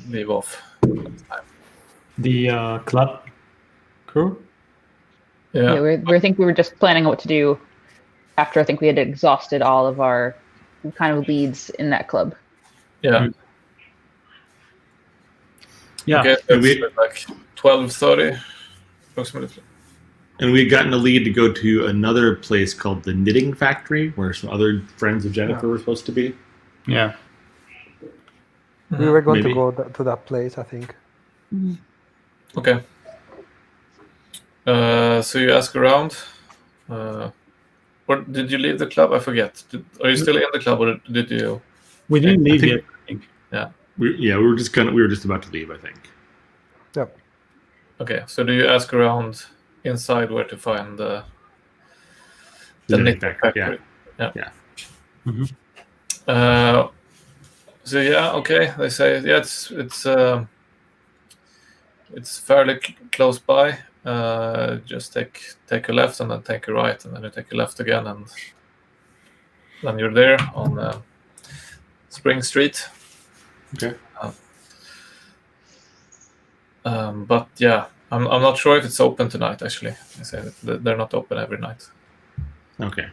Speaker 1: leave off?
Speaker 2: The club crew.
Speaker 1: Yeah.
Speaker 7: I think we were just planning what to do after I think we had exhausted all of our kind of leads in that club.
Speaker 1: Yeah.
Speaker 2: Mm. Yeah.
Speaker 1: Okay,
Speaker 4: And
Speaker 1: that's like 12:30 approximately.
Speaker 4: And we had gotten a lead to go to another place called the Knitting Factory, where some other friends of Jennifer were supposed to be.
Speaker 2: Yeah.
Speaker 5: We were going
Speaker 4: Maybe.
Speaker 5: to go to that place, I think.
Speaker 1: Okay. So you ask around. Or did you leave the club? I forget. Are you still in the club, or did you?
Speaker 2: We didn't leave
Speaker 4: think-
Speaker 2: yet, I think.
Speaker 4: We were just about to leave, I think.
Speaker 5: Yep.
Speaker 1: Okay. So do you ask around inside where to find the
Speaker 4: Knitting
Speaker 1: knitting
Speaker 4: Factory,
Speaker 1: factory?
Speaker 4: yeah.
Speaker 2: Mhm.
Speaker 1: So yeah, okay. They say it's fairly close by. Just take a left and then take a right, and then you take a left again, and then you're there on Spring Street.
Speaker 4: Okay.
Speaker 1: But yeah, I'm not sure if it's open tonight. Actually, they say that they're not open every night.
Speaker 4: Okay.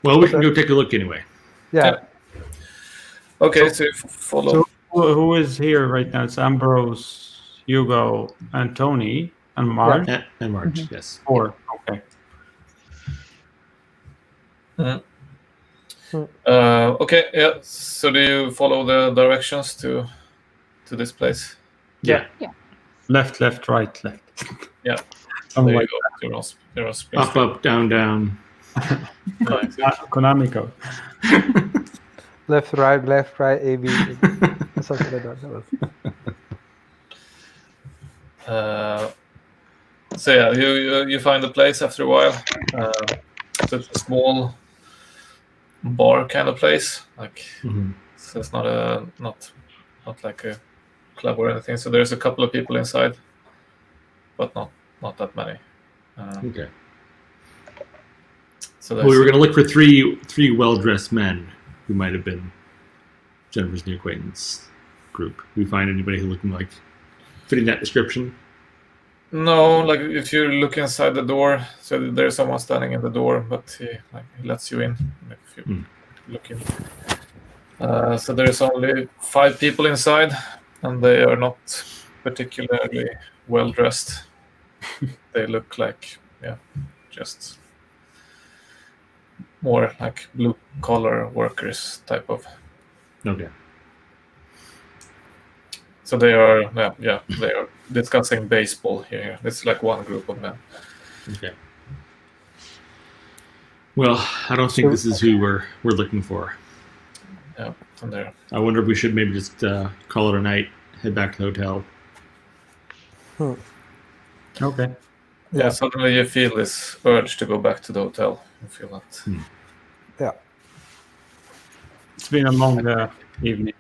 Speaker 4: Well, we can go take a look anyway.
Speaker 5: Yeah.
Speaker 1: Okay, so you follow.
Speaker 2: So who is here right now? It's Ambrose, Hugo, and Tony, and Marge.
Speaker 4: And Marge, yes.
Speaker 2: 4. Okay.
Speaker 1: Okay, yeah. So do you follow the directions to this place?
Speaker 2: Yeah.
Speaker 7: Yeah.
Speaker 2: Left, right, left.
Speaker 1: Yeah.
Speaker 2: Something
Speaker 1: There
Speaker 2: like
Speaker 1: you go. You're on Spring
Speaker 4: Up,
Speaker 1: Street.
Speaker 4: up, down, down.
Speaker 1: Nice.
Speaker 2: Konami code.
Speaker 5: Left, right, A, B, something like that.
Speaker 1: So yeah, you find the place after a while. So it's a small bar kind of place. Like
Speaker 4: Mhm.
Speaker 1: so it's not like a club or anything. So there's a couple of people inside, but not that many.
Speaker 4: Okay.
Speaker 1: So
Speaker 4: Well, we
Speaker 1: there's
Speaker 4: were going to look for three well-dressed men who might have been Jennifer's new acquaintance group. We find anybody who looking like fitting that description?
Speaker 1: no, like if you look inside the door, so there's someone standing in the door, but he lets you in. Like, if you look in. So there's only 5 people inside, and they are not particularly well dressed. They look like just more like blue collar workers type of.
Speaker 4: Okay.
Speaker 1: So they are they are discussing baseball here. It's like one group of men.
Speaker 4: Okay. Well, I don't think this is who we're looking for.
Speaker 1: Yeah, and they're
Speaker 4: I wonder if we should maybe just call it a night, head back to the hotel.
Speaker 2: Okay.
Speaker 1: yeah. Suddenly you feel this urge to go back to the hotel. You feel that.
Speaker 5: Yeah.
Speaker 2: It's been a long evening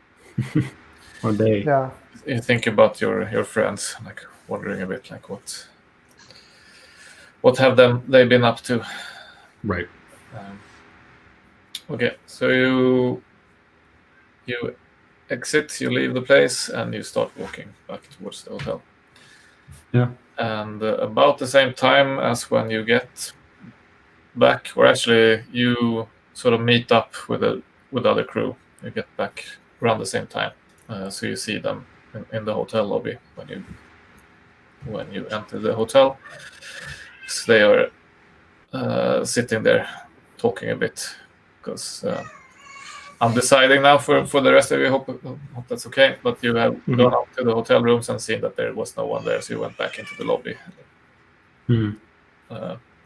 Speaker 2: or day.
Speaker 5: Yeah.
Speaker 1: You think about your friends, like wondering a bit, like what have they been up to?
Speaker 4: Right.
Speaker 1: Okay, so you exit, you leave the place, and you start walking back towards the hotel.
Speaker 2: Yeah.
Speaker 1: And about the same time as when you get back, or actually you sort of meet up with other crew. You get back around the same time, so you see them in the hotel lobby when you enter the hotel. So they are sitting there talking a bit, because I'm deciding now for the rest of you. Hope that's okay. But you have gone up to the hotel rooms and seen that there was no one there, so you went back into the lobby,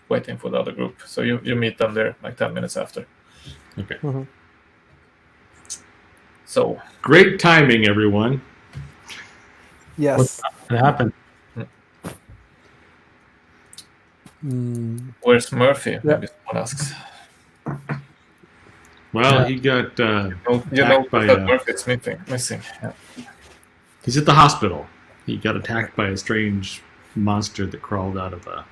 Speaker 1: waiting for the other group. So you meet them there like 10 minutes after.
Speaker 4: Okay.
Speaker 1: So
Speaker 4: Great timing, everyone.
Speaker 5: Yes.
Speaker 2: What happened?
Speaker 1: where's Murphy? Maybe someone asks.
Speaker 4: Well, he got
Speaker 1: You
Speaker 4: attacked by
Speaker 1: that Murphy's missing. Yeah.
Speaker 4: he's at the hospital. He got attacked by a strange monster that crawled out of a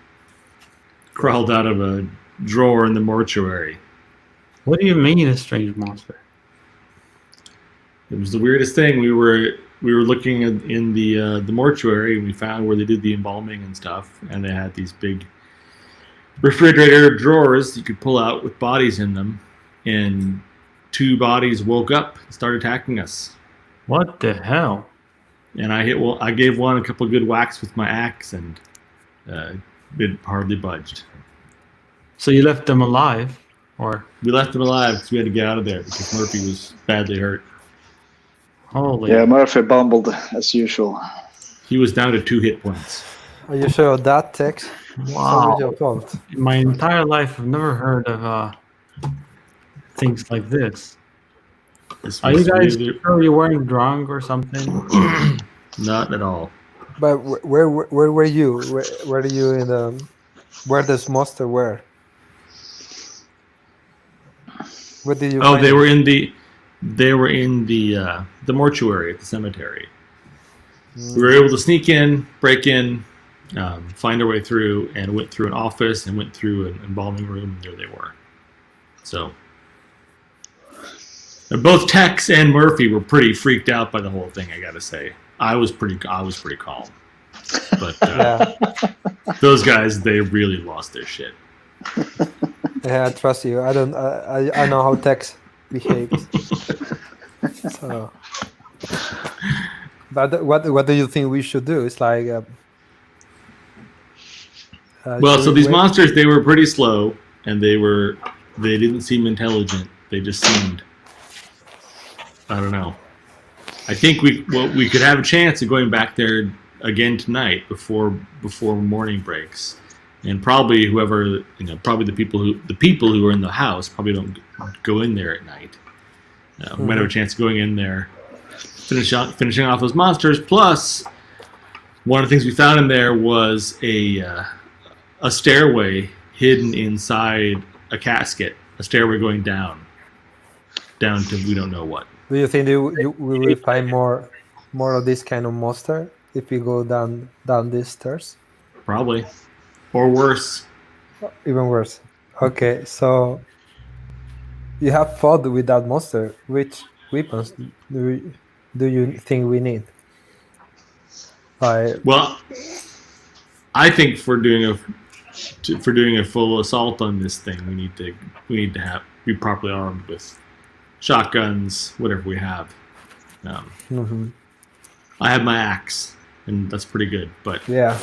Speaker 4: drawer in the mortuary.
Speaker 2: What do you mean, a strange monster?
Speaker 4: It was the weirdest thing. We were looking in the mortuary, and we found where they did the embalming and stuff, and they had these big refrigerator drawers you could pull out with bodies in them, and 2 bodies woke up and started attacking us.
Speaker 2: What the hell?
Speaker 4: And I gave one a couple good whacks with my axe, and it hardly budged.
Speaker 2: So you left them alive, or?
Speaker 4: We left them alive because we had to get out of there because Murphy was badly hurt.
Speaker 2: Holy.
Speaker 3: Yeah, Murphy bumbled as usual.
Speaker 4: He was down to 2 hit points.
Speaker 5: Are you sure of that, Tex?
Speaker 2: Wow.
Speaker 5: Your fault.
Speaker 2: In my entire life, I've never heard of things like this. Are you guys sure you weren't drunk or something?
Speaker 4: Not at all.
Speaker 5: But where were you? Where are you in the? Where this monster were? What did you?
Speaker 4: Oh,
Speaker 5: find?
Speaker 4: they were in the mortuary at the cemetery. We were able to sneak in, break in, find our way through, and went through an office and went through an embalming room, and there they were. So both Tex and Murphy were pretty freaked out by the whole thing, I gotta say. I was pretty calm. But those guys, they really lost their shit.
Speaker 5: Yeah, I trust you. I don't. I know how Tex behaves. So, but what do you think we should do? It's like.
Speaker 4: Well, so these monsters, they were pretty slow, and they didn't seem intelligent. They just seemed, I don't know. I think we could have a chance of going back there again tonight before morning breaks, and probably probably the people who are in the house probably don't go in there at night. We might have a chance of going in there, finishing off those monsters. Plus, one of the things we found in there was a stairway hidden inside a casket, a stairway going down to we don't know what.
Speaker 5: Do you think we will find more of this kind of monster if we go down these stairs?
Speaker 4: Probably, or worse.
Speaker 5: Even worse. Okay, so you have fought with that monster. Which weapons do you think we need?
Speaker 6: Well, I think for doing a full assault on this thing, we need to be properly armed with shotguns, whatever we have. I have my axe, and that's pretty good. But
Speaker 5: yeah,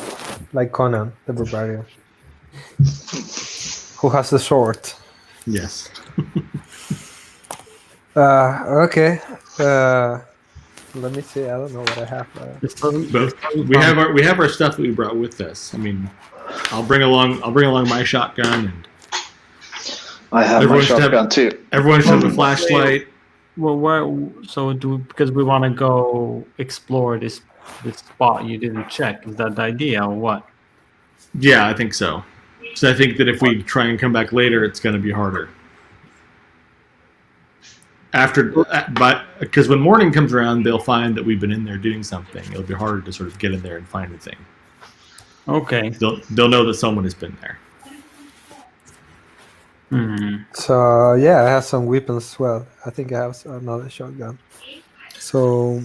Speaker 5: like Conan the Barbarian, who has the sword.
Speaker 6: yes.
Speaker 5: Okay. Let me see. I don't know what I have.
Speaker 4: But we have our stuff that we brought with us. I mean, I'll bring along my shotgun, and
Speaker 3: I have my shotgun too.
Speaker 4: Everyone should have a flashlight.
Speaker 2: Well, because we want to go explore this spot you didn't check. Is that the idea, or what?
Speaker 4: Yeah, I think so. So I think that if we try and come back later, it's going to be harder. Because when morning comes around, they'll find that we've been in there doing something. It'll be harder to sort of get in there and find anything.
Speaker 2: Okay.
Speaker 4: They'll know that someone has been there.
Speaker 5: So yeah, I have some weapons as well. I think I have another shotgun. So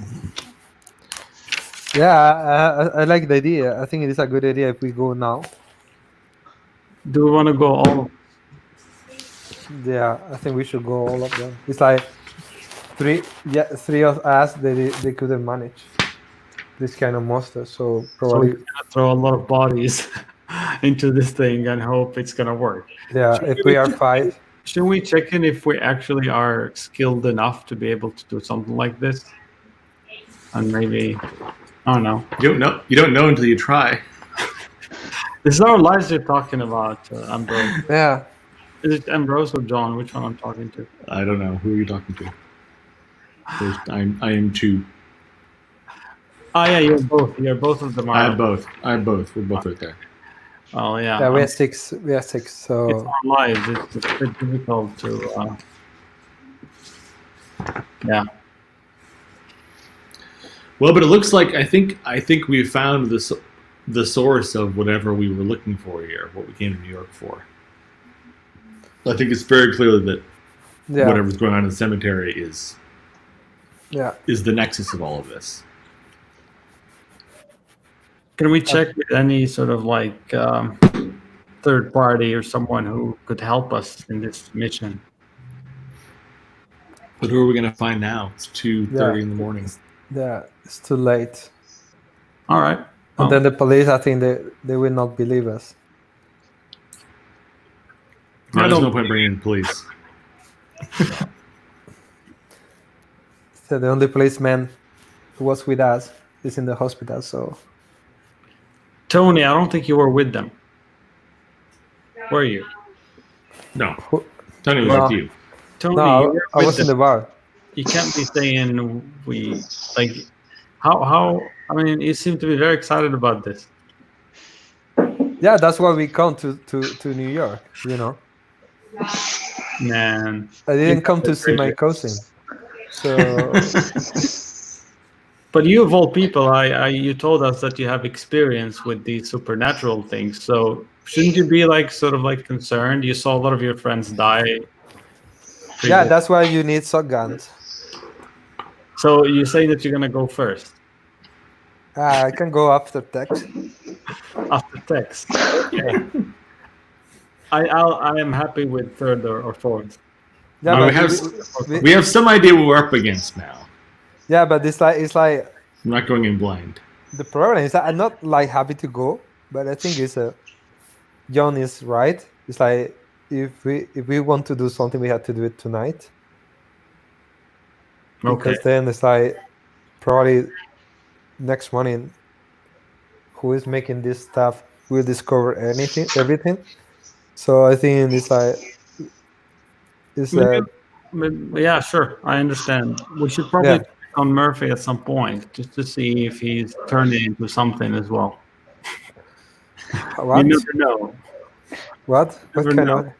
Speaker 5: yeah, I like the idea. I think it is a good idea if we go now.
Speaker 2: Do we want to go all?
Speaker 5: Yeah, I think we should go all of them. It's like three of us. They couldn't manage this kind of monster, so probably
Speaker 2: we're gonna throw a lot of bodies into this thing and hope it's gonna work.
Speaker 5: Yeah, if we are 5.
Speaker 2: Should we check in if we actually are skilled enough to be able to do something like this? And maybe, I don't know.
Speaker 4: You don't know until you try.
Speaker 2: This is our lives you're talking about, Ambrose.
Speaker 5: Yeah.
Speaker 2: Is it Ambrose or John? Which one I'm talking to?
Speaker 4: I don't know. Who are you talking to? I am 2.
Speaker 2: Oh yeah, you're both. You're both of them.
Speaker 4: I have both. We're both right there.
Speaker 2: Oh yeah.
Speaker 5: Yeah, we have 6. We have 6. So
Speaker 2: it's our lives. It's a bit difficult to Yeah.
Speaker 4: Well, but it looks like I think we found the source of whatever we were looking for here, what we came to New York for. I think it's very clear that
Speaker 5: Yeah.
Speaker 4: whatever's going on in the cemetery is
Speaker 5: Yeah.
Speaker 4: the nexus of all of this.
Speaker 2: Can we check with any sort of like third party or someone who could help us in this mission?
Speaker 4: But who are we going to find now? It's 2:30 in the morning.
Speaker 5: Yeah. It's too late.
Speaker 2: All right.
Speaker 5: And then the police, I think they will not believe us.
Speaker 4: No,
Speaker 2: I
Speaker 4: there's no
Speaker 2: don't-
Speaker 4: point bringing in the police.
Speaker 5: So the only policeman who was with us is in the hospital. So
Speaker 2: Tony, I don't think you were with them. Were you?
Speaker 4: No,
Speaker 5: Who-
Speaker 4: Tony was
Speaker 5: No.
Speaker 4: with you.
Speaker 2: Tony, you
Speaker 5: no,
Speaker 2: were
Speaker 5: I
Speaker 2: with
Speaker 5: was in
Speaker 2: them.
Speaker 5: the bar.
Speaker 2: You can't be saying we like how I mean you seem to be very excited about this.
Speaker 5: Yeah, that's why we come to New York. You know,
Speaker 2: Man.
Speaker 5: I didn't come to see my cousin. So
Speaker 2: But you of all people, you told us that you have experience with these supernatural things. So shouldn't you be like sort of like concerned? You saw a lot of your friends die.
Speaker 5: yeah, that's why you need shotguns.
Speaker 2: So you say that you're gonna go first
Speaker 5: I can go after text.
Speaker 2: after text. Okay. I am happy with third or fourth.
Speaker 5: Yeah,
Speaker 4: No,
Speaker 5: but
Speaker 4: we have some idea what we're up against now.
Speaker 5: yeah, but it's like
Speaker 4: I'm not going in blind.
Speaker 5: the problem is that I'm not like happy to go, but I think it's John is right. It's like if we want to do something, we have to do it tonight.
Speaker 2: Okay.
Speaker 5: Because then it's like probably next morning, who is making this stuff will discover everything. So I think it's like it's
Speaker 2: Yeah, sure. I understand. We should probably
Speaker 5: Yeah.
Speaker 2: check on Murphy at some point just to see if he's turning into something as well.
Speaker 5: what
Speaker 2: You never know.
Speaker 5: what
Speaker 2: never
Speaker 5: kind
Speaker 2: know.
Speaker 5: of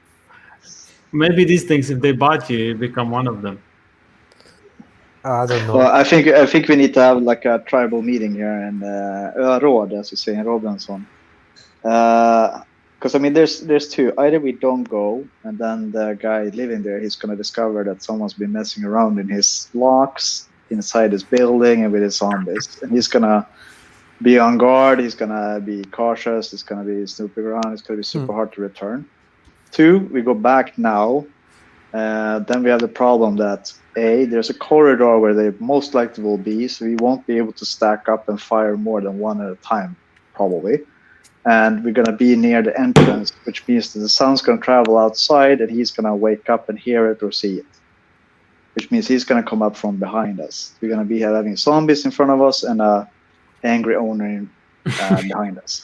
Speaker 2: Maybe these things, if they bite you, you become one of them.
Speaker 5: I don't know.
Speaker 3: Well, I think we need to have like a tribal meeting here and råd, as you say in Robinson. Because I mean, there's two. Either we don't go, and then the guy living there, he's gonna discover that someone's been messing around in his locks inside his building and with his zombies, and he's gonna be on guard. He's gonna be cautious. He's gonna be snooping around. It's gonna be super hard to return. Two, we go back now. Then we have the problem that there's a corridor where they most likely will be, so we won't be able to stack up and fire more than one at a time, probably. And we're gonna be near the entrance, which means that the sun's gonna travel outside, and he's gonna wake up and hear it or see it. Which means he's gonna come up from behind us. We're gonna be having zombies in front of us and a angry owner behind us.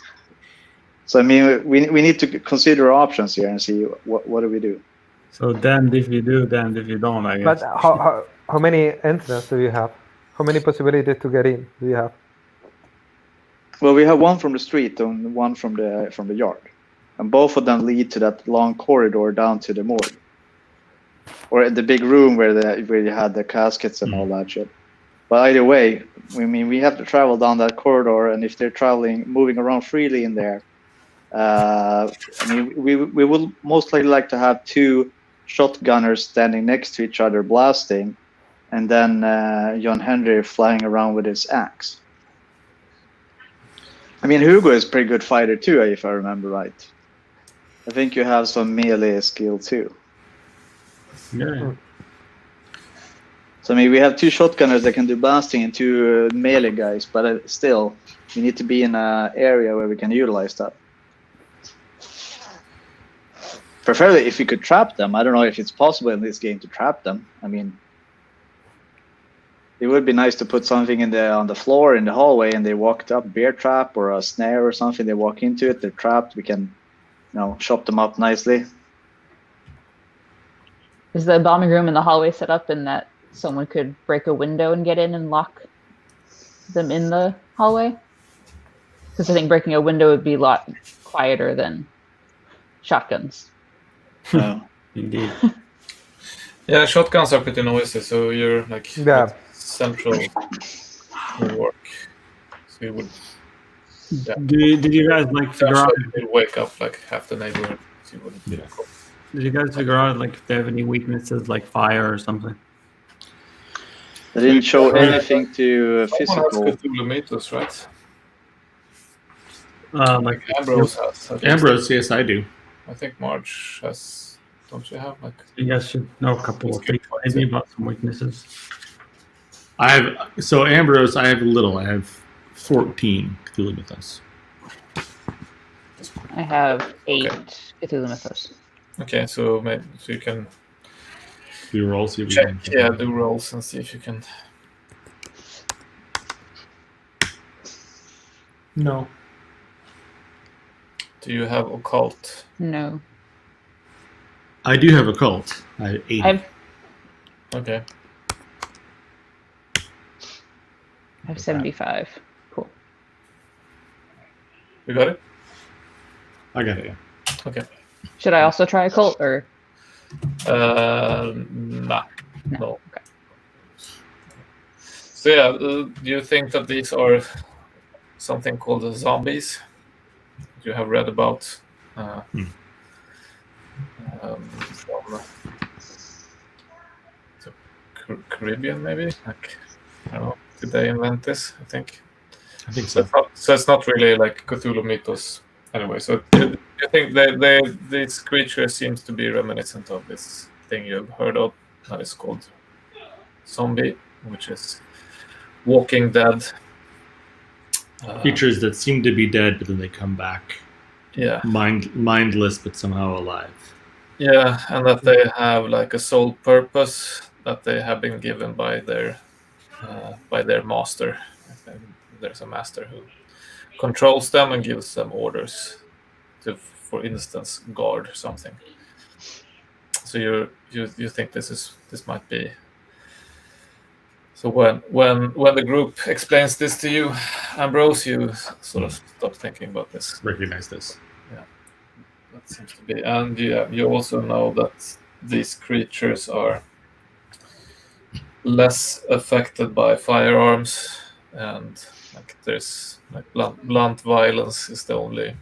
Speaker 3: So I mean, we need to consider options here and see what do we do.
Speaker 2: So damned if you do, damned if you don't, I guess.
Speaker 5: But how many entrances do you have? How many possibilities to get in do you have?
Speaker 3: Well, we have one from the street and one from the yard, and both of them lead to that long corridor down to the morgue, or the big room where you had the caskets and all that shit. But either way, we have to travel down that corridor, and if they're moving around freely in there, we will most likely like to have two shotgunners standing next to each other blasting, and then John Henry flying around with his axe. I mean, Hugo is a pretty good fighter too, if I remember right. I think you have some melee skill too.
Speaker 2: Yeah.
Speaker 3: So I mean, we have two shotgunners that can do blasting and two melee guys, but still, we need to be in an area where we can utilize that. Preferably if we could trap them. I don't know if it's possible in this game to trap them. I mean, it would be nice to put something on the floor in the hallway, and they walked up, bear trap or a snare or something. They walk into it, they're trapped. We can, chop them up nicely.
Speaker 7: Is the bombing room in the hallway set up in that someone could break a window and get in and lock them in the hallway? Because I think breaking a window would be a lot quieter than shotguns.
Speaker 3: No.
Speaker 2: Indeed.
Speaker 1: Yeah, shotguns are pretty noisy, so you're like
Speaker 5: Yeah.
Speaker 1: at central work. So you would
Speaker 2: Did you guys like figure out?
Speaker 1: potentially wake up like half the neighborhood. So you wouldn't
Speaker 4: Yeah.
Speaker 2: Did you guys figure out like if they have any weaknesses like fire or something?
Speaker 3: They didn't show anything to
Speaker 1: Someone
Speaker 3: physical.
Speaker 1: has Cthulhu Mythos, right?
Speaker 2: Like
Speaker 1: Ambrose has. At least.
Speaker 4: Ambrose, yes, I do.
Speaker 1: I think Marge has. Don't you have like?
Speaker 2: you guys should know a couple of things maybe about some weaknesses.
Speaker 4: Ambrose, I have a little. I have 14 Cthulhu Mythos.
Speaker 7: I have 8 Cthulhu Mythos.
Speaker 1: Okay, so maybe you can
Speaker 4: Do roll, see if we
Speaker 1: check.
Speaker 4: can.
Speaker 1: Yeah, do rolls and see if you can.
Speaker 4: No.
Speaker 1: Do you have occult?
Speaker 7: No.
Speaker 4: I do have a cult. I have 80.
Speaker 7: I
Speaker 1: Okay.
Speaker 7: have 75. Cool.
Speaker 1: You got it.
Speaker 4: I got it, yeah.
Speaker 1: Okay.
Speaker 7: Should I also try occult or
Speaker 1: Nah.
Speaker 7: no?
Speaker 1: No.
Speaker 7: Okay.
Speaker 1: So yeah, do you think that these are something called the zombies? You have read about from the Caribbean, maybe? Like, I don't know. Did they invent this? I think.
Speaker 4: I think
Speaker 1: So
Speaker 4: so.
Speaker 1: it's not really like Cthulhu Mythos. Anyway, so you think these creatures seems to be reminiscent of this thing you've heard of that is called zombie, which is Walking Dead.
Speaker 4: Creatures that seem to be dead, but then they come back
Speaker 1: Yeah,
Speaker 4: mindless, but somehow alive.
Speaker 1: yeah, and that they have like a sole purpose that they have been given by their master. There's a master who controls them and gives them orders to, for instance, guard something. So you think this might be. So when the group explains this to you, Ambrose, you sort of stop thinking about this.
Speaker 4: Recognize this.
Speaker 1: That seems to be, and you also know that these creatures are less affected by firearms, and like there's like blunt violence is the only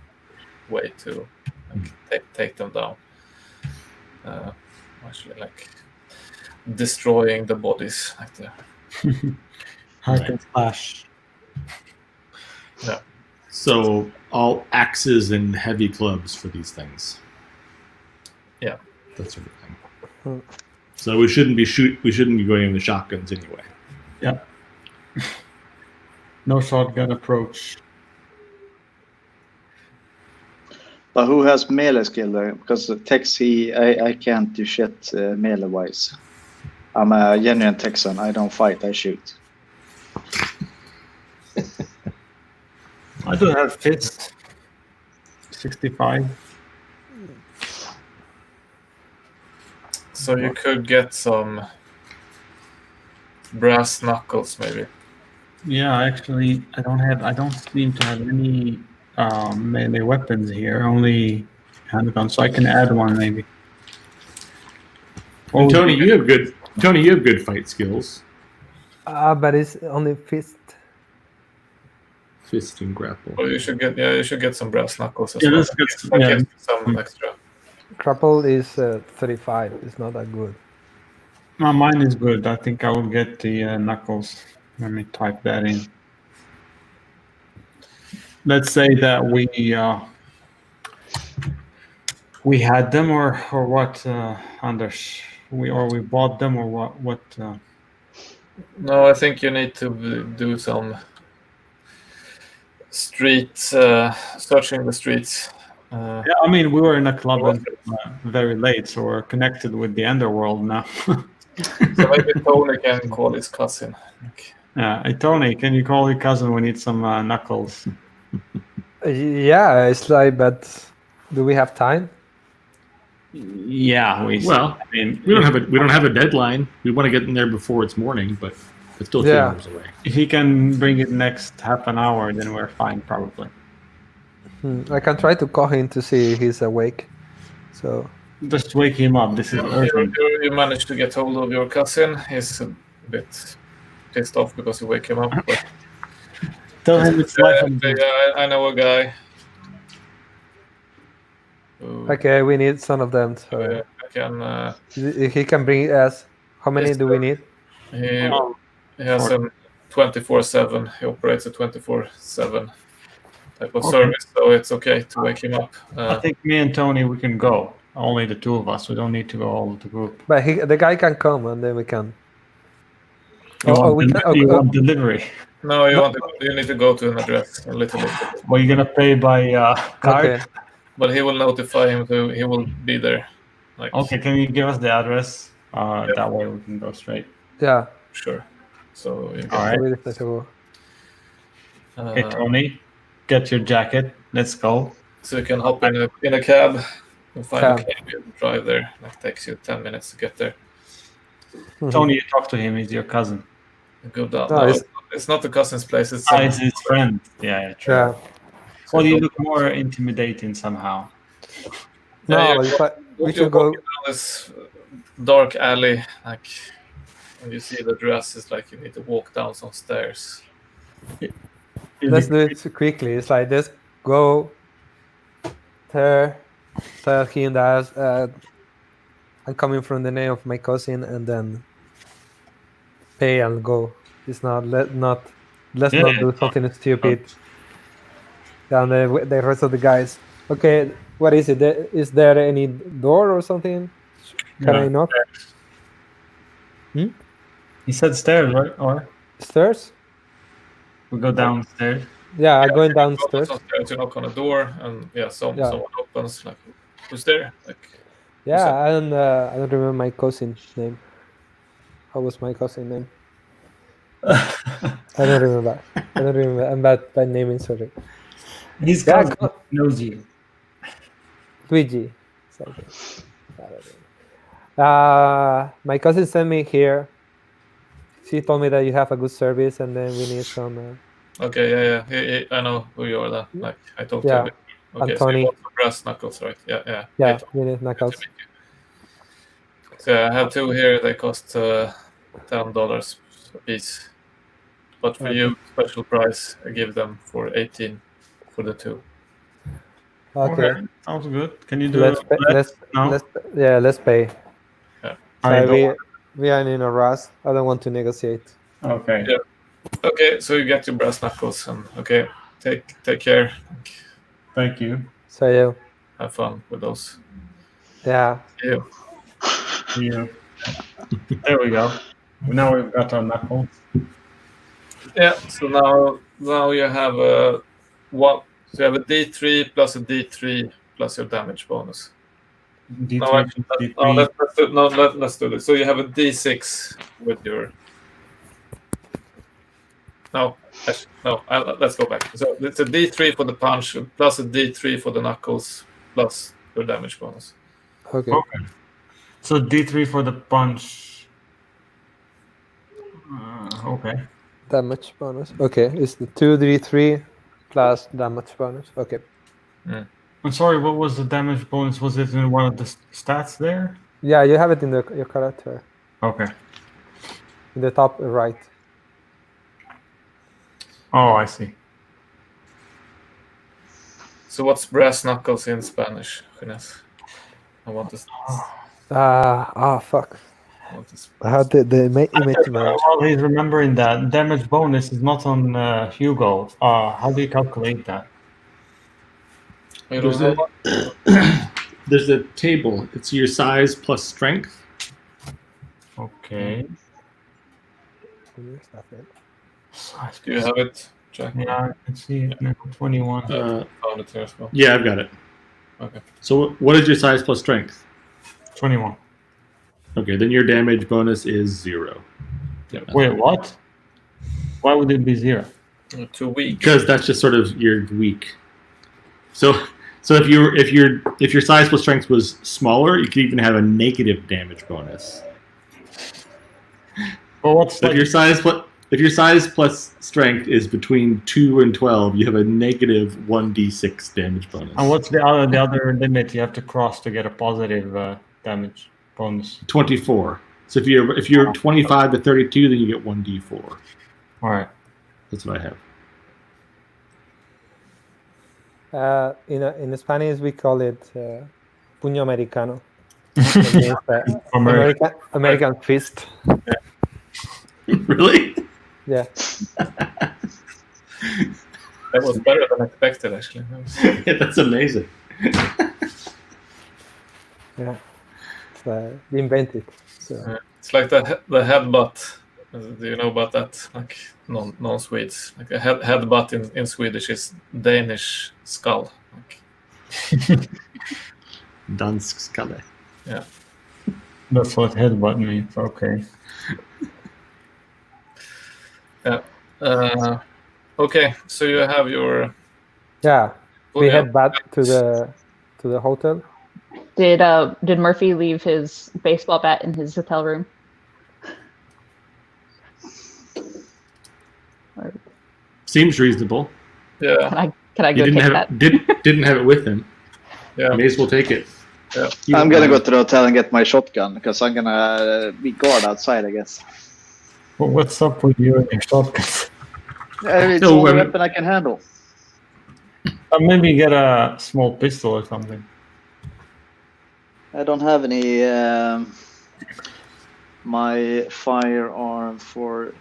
Speaker 1: way to take them down. Actually, like destroying the bodies, like the.
Speaker 2: Hack and slash.
Speaker 4: So all axes and heavy clubs for these things.
Speaker 1: Yeah.
Speaker 4: That sort of thing. So we shouldn't be going with shotguns anyway.
Speaker 2: Yeah. No shotgun approach.
Speaker 3: But who has melee skill there? Because Tex, I can't do shit melee wise. I'm a genuine Texan. I don't fight. I shoot.
Speaker 2: I do have fist. 65.
Speaker 1: So you could get some brass knuckles, maybe.
Speaker 2: Yeah, actually, I don't seem to have any melee weapons here. Only handgun, so I can add one maybe.
Speaker 4: And Tony, you have good fight skills.
Speaker 5: But it's only fist.
Speaker 4: Fist and grapple.
Speaker 1: Well, you should get some brass knuckles as
Speaker 2: Yeah,
Speaker 1: well.
Speaker 2: that's good.
Speaker 1: That
Speaker 2: Yeah.
Speaker 1: gives you some extra.
Speaker 5: Grapple is 35. It's not that good.
Speaker 2: Mine is good. I think I will get the knuckles. Let me type that in. Let's say that we had them, or what, Anders? We bought them, or what?
Speaker 1: No, I think you need to do some street searching the streets.
Speaker 2: Yeah, I mean, we were in a club and, very late, so we're connected with the underworld now.
Speaker 1: So maybe Tony can call his cousin.
Speaker 2: Yeah, hey, Tony, can you call your cousin? We need some knuckles.
Speaker 5: Yeah, it's like, but do we have time?
Speaker 2: Yeah, I mean,
Speaker 4: we don't have a deadline. We want to get in there before it's morning, but it's still 2 hours away.
Speaker 2: if he can bring it next half an hour, then we're fine, probably.
Speaker 5: I can try to call him to see if he's awake. So
Speaker 2: Just wake him up. This is urgent.
Speaker 1: You managed to get hold of your cousin. He's a bit pissed off because you wake him up. But
Speaker 2: Tell him it's life and death.
Speaker 1: I know a guy. Who,
Speaker 5: Okay, we need some of them. So
Speaker 1: I can.
Speaker 5: he can bring us. How many do we need?
Speaker 1: He has a 24/7. He operates a 24/7 type of
Speaker 2: Okay.
Speaker 1: service, so it's okay to wake him up.
Speaker 2: I think me and Tony, we can go. Only the two of us. We don't need to go all with the group.
Speaker 5: But the guy can come, and then we can.
Speaker 2: You
Speaker 5: Oh,
Speaker 2: want,
Speaker 5: we can.
Speaker 2: you want delivery?
Speaker 1: No, you need to go to an address a little bit.
Speaker 2: Well, you're gonna pay by card.
Speaker 5: Okay.
Speaker 1: But he will notify him. He will be there. Like,
Speaker 2: Okay, can you give us the address? That way we can go straight.
Speaker 5: Yeah.
Speaker 1: Sure. So you
Speaker 2: All right.
Speaker 5: Really flexible.
Speaker 2: Okay, Tony, get your jacket. Let's go.
Speaker 1: So you can hop in a cab and find
Speaker 5: Cab.
Speaker 1: a cab and drive there. It takes you 10 minutes to get there.
Speaker 2: Tony, you talk to him. He's your cousin.
Speaker 1: You go down.
Speaker 5: No,
Speaker 1: No, it's not the cousin's place. It's
Speaker 2: It's his friend. Yeah, true.
Speaker 5: Yeah.
Speaker 2: Well, you look more intimidating somehow.
Speaker 5: No,
Speaker 1: Yeah,
Speaker 5: but if we
Speaker 1: You're
Speaker 5: should go.
Speaker 1: walking down this dark alley, like when you see the dress, it's like you need to walk down some stairs.
Speaker 5: Let's do it quickly. It's like just go there, tell him that I'm coming from the name of my cousin, and then pay and go. It's not let's not do something stupid. And the rest of the guys. Okay, what is it? Is there any door or something? Can I knock?
Speaker 2: He said stairs, right? Or
Speaker 5: Stairs?
Speaker 2: we go downstairs.
Speaker 5: Yeah, I'm going
Speaker 1: You go
Speaker 5: downstairs.
Speaker 1: downstairs, you knock on a door, and someone opens. Like, who's there? Like,
Speaker 5: Yeah, and I don't remember my cousin's name. How was my cousin's name? I don't remember. I'm bad by naming, sorry.
Speaker 2: He's
Speaker 5: Yeah,
Speaker 2: cousin knows you.
Speaker 5: Luigi. Something. My cousin sent me here. She told me that you have a good service, and then we need some.
Speaker 1: okay, yeah. I know who you are. Then, like, I talked
Speaker 5: Yeah,
Speaker 1: to him. Okay, so
Speaker 5: Anthony.
Speaker 1: you want some brass knuckles, right? Yeah.
Speaker 5: Yeah, we need knuckles.
Speaker 1: So I have two here. They cost $10 a piece. But for you, special price, I give them for 18 for the two.
Speaker 5: Okay,
Speaker 2: Sounds good. Can you do
Speaker 5: let's
Speaker 2: it?
Speaker 5: pay, let's pay.
Speaker 1: Yeah.
Speaker 5: So we are in a rush. I don't want to negotiate.
Speaker 2: Okay.
Speaker 1: Yeah. Okay, so you get your brass knuckles, and okay, take care.
Speaker 2: Thank you.
Speaker 5: So yeah,
Speaker 1: Have fun with those.
Speaker 5: yeah.
Speaker 1: Yeah.
Speaker 2: Yeah. There we go. Now we've got our knuckles.
Speaker 1: Yeah. So now you have a one. So you have a D3 plus a D3 plus your damage bonus.
Speaker 2: D3, D3.
Speaker 1: Let's do this. So you have a D6 with your. Let's go back. So it's a D3 for the punch plus a D3 for the knuckles plus your damage bonus.
Speaker 5: Okay.
Speaker 2: So D3 for the punch. Okay.
Speaker 5: Damage bonus. Okay, it's the 2d3 plus damage bonus. Okay.
Speaker 2: I'm sorry, what was the damage bonus? Was it in one of the stats there?
Speaker 5: Yeah, you have it in your character
Speaker 2: Okay.
Speaker 5: in the top right.
Speaker 2: Oh, I see.
Speaker 1: So what's brass knuckles in Spanish, Gines? I want this.
Speaker 5: Fuck.
Speaker 1: I want this.
Speaker 5: I had the image in my.
Speaker 2: While he's remembering that, damage bonus is not on Hugo. How do you calculate that?
Speaker 1: You don't know what?
Speaker 4: There's a table. It's your size plus strength.
Speaker 2: Okay.
Speaker 1: Do you have it, Jack?
Speaker 2: Yeah, I can see it now. 21.
Speaker 1: Found it here as well.
Speaker 4: Yeah, I've got it.
Speaker 1: Okay.
Speaker 4: So what is your size plus strength?
Speaker 2: 21.
Speaker 4: Okay, then your damage bonus is 0.
Speaker 2: Wait, what? Why would it be 0?
Speaker 1: You're too weak.
Speaker 4: Because that's just sort of your weak. So if your size plus strength was smaller, you could even have a negative damage bonus.
Speaker 2: Well, what's
Speaker 4: So if your size plus If your size plus strength is between 2 and 12, you have a negative 1d6 damage bonus.
Speaker 2: And what's the other limit you have to cross to get a positive damage bonus?
Speaker 4: 24. So if you're 25 to 32, then you get 1d4.
Speaker 2: All right.
Speaker 4: That's what I have.
Speaker 5: In Spanish, we call it puño americano. It means, American fist.
Speaker 4: Really?
Speaker 5: Yeah.
Speaker 1: That was better than expected, actually.
Speaker 4: Yeah, that's amazing.
Speaker 5: Yeah. We invented. So.
Speaker 1: It's like the headbutt. Do you know about that? Like non-Swedes. Like a headbutt in Swedish is Danish skull. Like,
Speaker 4: Dansk skalle.
Speaker 1: yeah.
Speaker 2: That's what headbutt means. Okay.
Speaker 1: Yeah. Okay, so you have your.
Speaker 5: Yeah.
Speaker 1: Oh,
Speaker 5: We
Speaker 1: yeah.
Speaker 5: head back to the hotel.
Speaker 7: Did Murphy leave his baseball bat in his hotel room? Or
Speaker 4: Seems reasonable.
Speaker 1: Yeah.
Speaker 7: can I
Speaker 4: He
Speaker 7: go
Speaker 4: didn't
Speaker 7: take
Speaker 4: have
Speaker 7: that?
Speaker 4: didn't have it with him.
Speaker 1: Yeah.
Speaker 4: May as well take it.
Speaker 1: Yeah.
Speaker 3: I'm gonna go to the hotel and get my shotgun because I'm gonna be guard outside, I guess.
Speaker 2: Well, what's up with you and your shotgun?
Speaker 3: It's
Speaker 4: So,
Speaker 3: the only weapon I can handle.
Speaker 2: Maybe get a small pistol or something.
Speaker 3: I don't have any. My firearm for.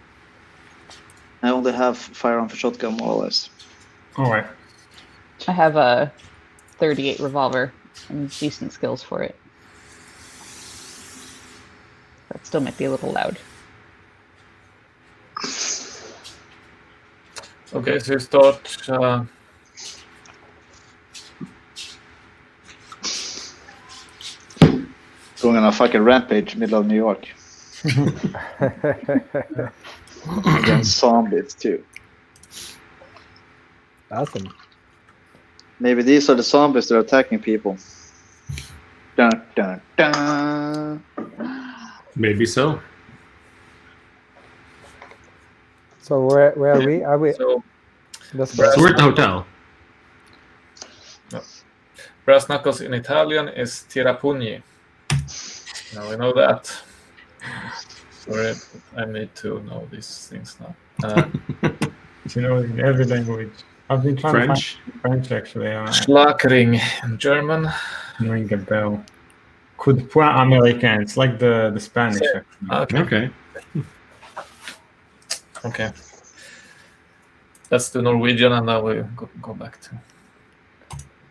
Speaker 3: I only have firearm for shotgun, more or less.
Speaker 2: All right.
Speaker 7: I have a 38 revolver and decent skills for it. That still might be a little loud.
Speaker 1: Okay, so you start.
Speaker 3: Going on a fucking rampage middle of New York. Against zombies too.
Speaker 5: Awesome.
Speaker 3: Maybe these are the zombies that are attacking people. Dun, dun, dun.
Speaker 4: Maybe so.
Speaker 5: So where are we? Are we?
Speaker 1: So
Speaker 5: That's
Speaker 1: Brass
Speaker 4: So we're at the hotel.
Speaker 1: brass knuckles in Italian is tirapugni. Now we know that. Sorry, I need to know these things now.
Speaker 2: You know, in every language. I've been trying
Speaker 4: French.
Speaker 2: to find French actually.
Speaker 1: Schlagring in German.
Speaker 2: Ring a bell. Coup de poing américain. It's like the Spanish.
Speaker 1: Same.
Speaker 2: Actually.
Speaker 1: Okay.
Speaker 4: Okay.
Speaker 1: Okay. That's the Norwegian, and now we go back to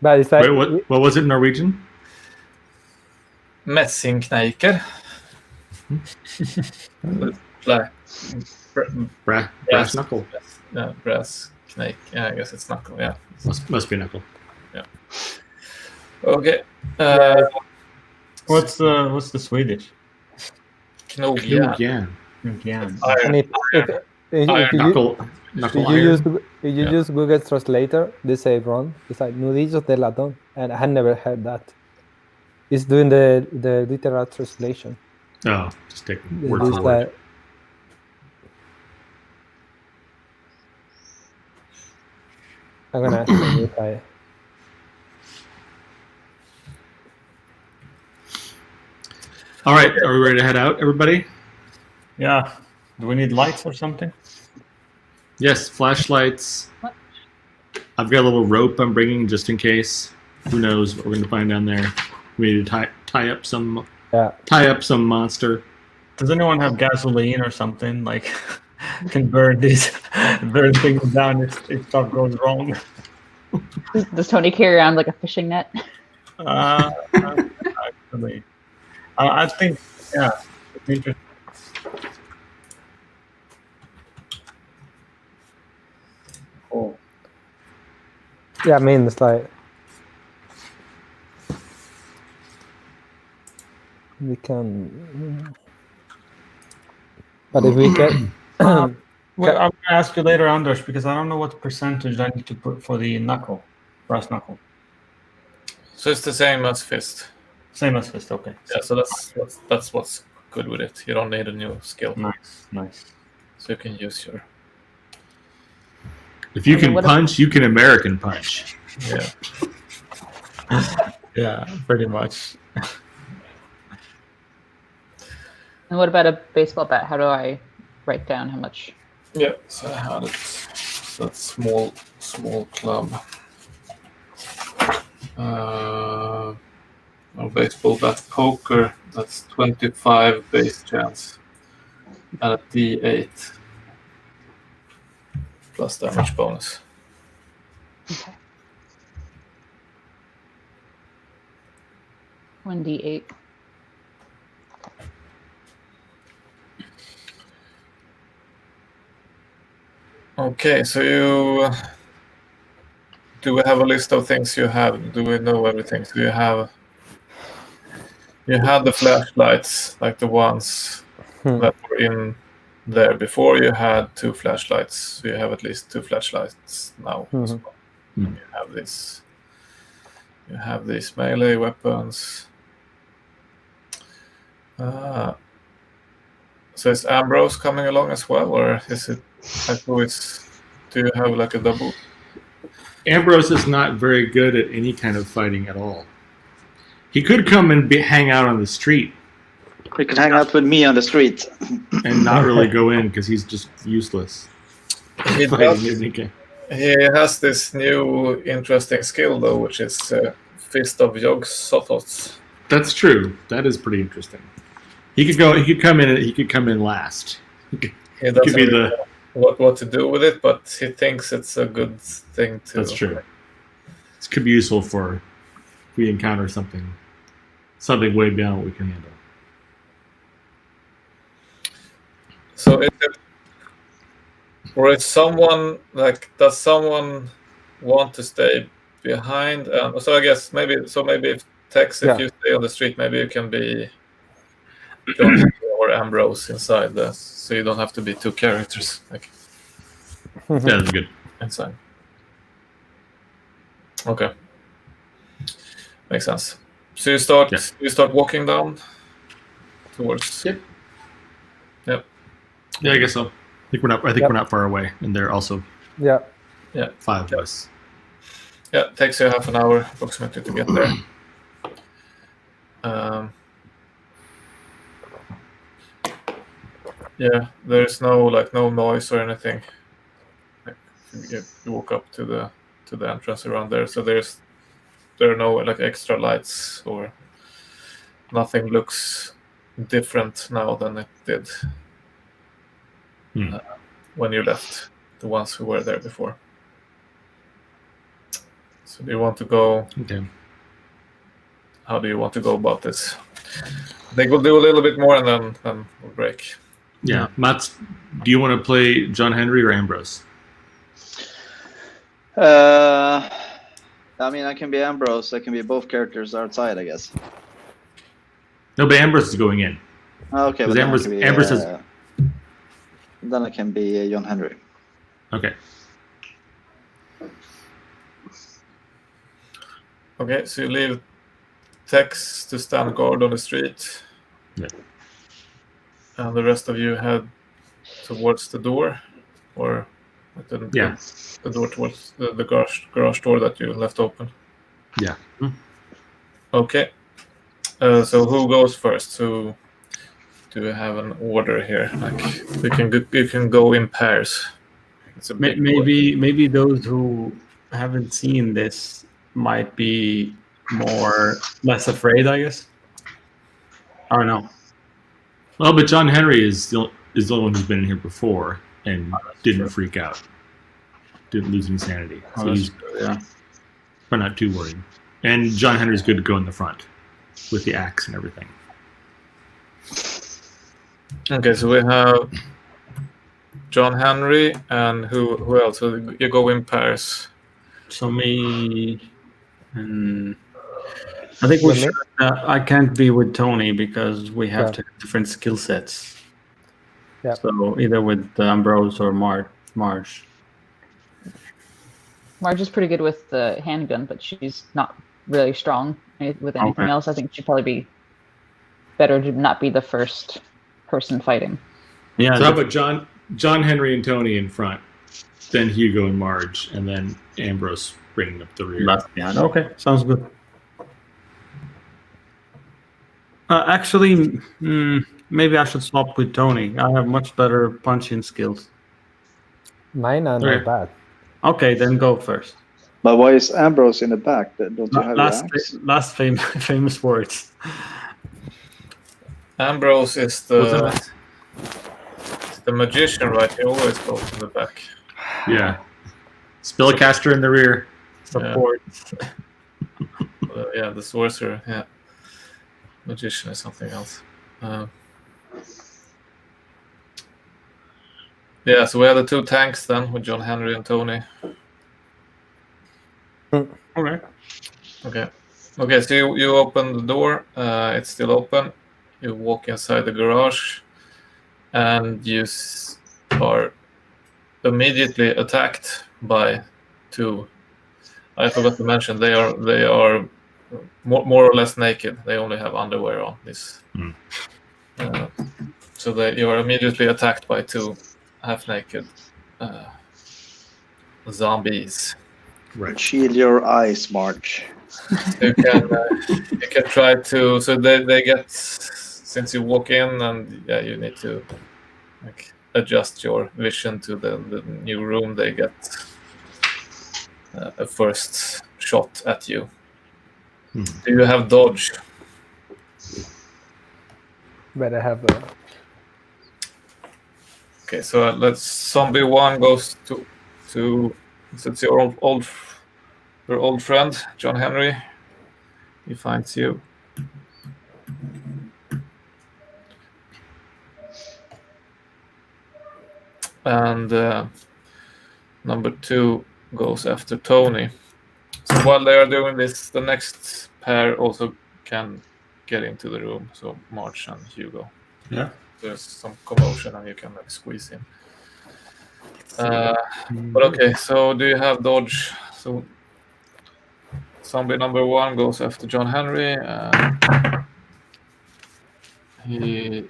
Speaker 5: But it's like
Speaker 4: Wait, what was it in Norwegian?
Speaker 1: Messingkneiker. Black.
Speaker 4: Brass knuckle.
Speaker 1: Yeah, brass knake. Yeah, I guess it's knuckle. Yeah.
Speaker 4: Must be knuckle.
Speaker 1: Okay.
Speaker 2: What's the Swedish?
Speaker 1: Knogjärn.
Speaker 4: Again.
Speaker 2: Again.
Speaker 5: and if you
Speaker 4: Knuckle
Speaker 5: use Google Translator, they say wrong. It's like nudillos de latón, and I had never heard that. It's doing the literal translation.
Speaker 4: Oh, just take
Speaker 5: It's
Speaker 4: word for word.
Speaker 5: like, I'm gonna ask them if I.
Speaker 4: All right, are we ready to head out, everybody?
Speaker 2: Yeah. Do we need lights or something?
Speaker 4: Yes, flashlights. I've got a little rope I'm bringing just in case. Who knows what we're going to find down there? We need to tie up some monster.
Speaker 2: Does anyone have gasoline or something like can burn things down if stuff goes wrong?
Speaker 7: Does Tony carry around like a fishing net?
Speaker 2: Actually, I think it's interesting.
Speaker 1: Oh.
Speaker 5: Yeah, I mean it's like we can, but if we can.
Speaker 2: Well, I'm gonna ask you later, Anders, because I don't know what percentage I need to put for the brass knuckle.
Speaker 1: So it's the same as fist.
Speaker 2: Same as fist, okay.
Speaker 1: Yeah, so that's what's good with it. You don't need a new skill.
Speaker 2: Nice.
Speaker 1: So you can use your
Speaker 4: If you
Speaker 7: I mean,
Speaker 4: can
Speaker 7: what
Speaker 4: punch, you can American punch.
Speaker 1: yeah.
Speaker 2: Yeah, pretty much.
Speaker 7: And what about a baseball bat? How do I write down how much?
Speaker 1: Yeah, so I had it. That small club. Baseball bat poker. That's 25 base chance, and a D8 plus damage bonus.
Speaker 7: Okay. 1d8.
Speaker 1: Okay, so do we have a list of things you have? Do we know everything? So you had the flashlights, like the ones that were in there before. You had 2 flashlights. So you have at least 2 flashlights now as well. And you have this. You have these melee weapons. So is Ambrose coming along as well, or is it? Do you have like a double?
Speaker 4: Ambrose is not very good at any kind of fighting at all. He could come and hang out on the street
Speaker 3: You can hang out with me on the street.
Speaker 4: and not really go in because he's just useless.
Speaker 1: He
Speaker 4: Fighting,
Speaker 1: does.
Speaker 4: isn't he?
Speaker 1: He has this new interesting skill though, which is Fist of Yog-Sothoth.
Speaker 4: That's true. That is pretty interesting. He could go. He could come in. He could come in last.
Speaker 1: He
Speaker 4: Could
Speaker 1: doesn't
Speaker 4: be
Speaker 1: really
Speaker 4: the.
Speaker 1: know what to do with it, but he thinks it's a good thing to.
Speaker 4: That's true. This could be useful for if we encounter something way beyond what we can handle.
Speaker 1: So is it, or is someone does someone want to stay behind? So I guess maybe if Tex, if you stay on the street, maybe you can be John or Ambrose inside so you don't have to be 2 characters
Speaker 4: Yeah, that's good.
Speaker 1: inside. Okay, makes sense. So you start walking down towards.
Speaker 4: Yep.
Speaker 1: Yep.
Speaker 4: Yeah, I guess so. I think we're not far away, and they're also
Speaker 5: Yeah.
Speaker 4: 5 of us.
Speaker 1: Yeah, it takes you half an hour approximately to get there. Yeah, there's no noise or anything. You walk up to the entrance around there, so there are no extra lights or nothing looks different now than it did when you left. The ones who were there before. So do you want to go?
Speaker 4: Okay.
Speaker 1: How do you want to go about this? I think we'll do a little bit more and then we'll break.
Speaker 4: Yeah, Mats, do you want to play John Henry or Ambrose?
Speaker 3: I mean, I can be Ambrose. I can be both characters outside, I guess.
Speaker 4: No, but Ambrose is going in.
Speaker 3: Okay, but
Speaker 4: Ambrose is.
Speaker 3: Then I can be John Henry.
Speaker 4: Okay.
Speaker 1: Okay, so you leave Tex to stand guard on the street.
Speaker 4: Yeah.
Speaker 1: And the rest of you head towards the door, or the door towards the garage door that you left open.
Speaker 4: Yeah.
Speaker 1: Okay. So who goes first? Who do we have an order here? You can go in pairs. It's a big
Speaker 2: Maybe those who haven't seen this might be less afraid, I guess. I don't know.
Speaker 4: Well, but John Henry is the only one who's been in here before and didn't freak out, didn't lose any sanity. So he's probably not too worried. And John Henry's good to go in the front with the axe and everything.
Speaker 1: Okay, so we have John Henry and who else? So you go in pairs.
Speaker 2: So me and I think we should. I can't be with Tony because we have to have different skill sets.
Speaker 5: Yeah.
Speaker 2: So either with Ambrose or Marge.
Speaker 7: Marge is pretty good with the handgun, but she's not really strong with anything else. I think she'd probably be better to not be the first person fighting.
Speaker 2: Yeah.
Speaker 4: So how about John Henry and Tony in front, then Hugo and Marge, and then Ambrose bringing up the rear.
Speaker 2: Last behind. Okay, sounds good. Actually, maybe I should swap with Tony. I have much better punching skills.
Speaker 5: Mine are
Speaker 4: Okay.
Speaker 5: not bad.
Speaker 2: Okay, then go first.
Speaker 3: But why is Ambrose in the back? Don't you have your axe?
Speaker 2: Last famous words.
Speaker 1: Ambrose is
Speaker 4: What's that?
Speaker 1: the magician, right? He always goes in the back.
Speaker 4: Yeah. Spellcaster in the rear.
Speaker 2: Support.
Speaker 1: Yeah, the sorcerer. Yeah, magician is something else. Yeah, so we have the two tanks then with John Henry and Tony.
Speaker 2: Okay.
Speaker 1: Okay. So you open the door. It's still open. You walk inside the garage, and you are immediately attacked by two. I forgot to mention they are more or less naked. They only have underwear on. So you are immediately attacked by two half-naked zombies.
Speaker 4: Right.
Speaker 3: Shield your eyes, Marge.
Speaker 1: You can try to. So they get, since you walk in, and you need to adjust your vision to the new room. They get a first shot at you. Do you have dodge?
Speaker 5: But I have
Speaker 1: Okay, so let's zombie one goes to it's your old friend John Henry. He finds you. And number two goes after Tony. So while they are doing this, the next pair also can get into the room. So Marge and Hugo.
Speaker 4: Yeah.
Speaker 1: There's some commotion and you can squeeze in. But okay, so do you have dodge? So zombie number one goes after John Henry. He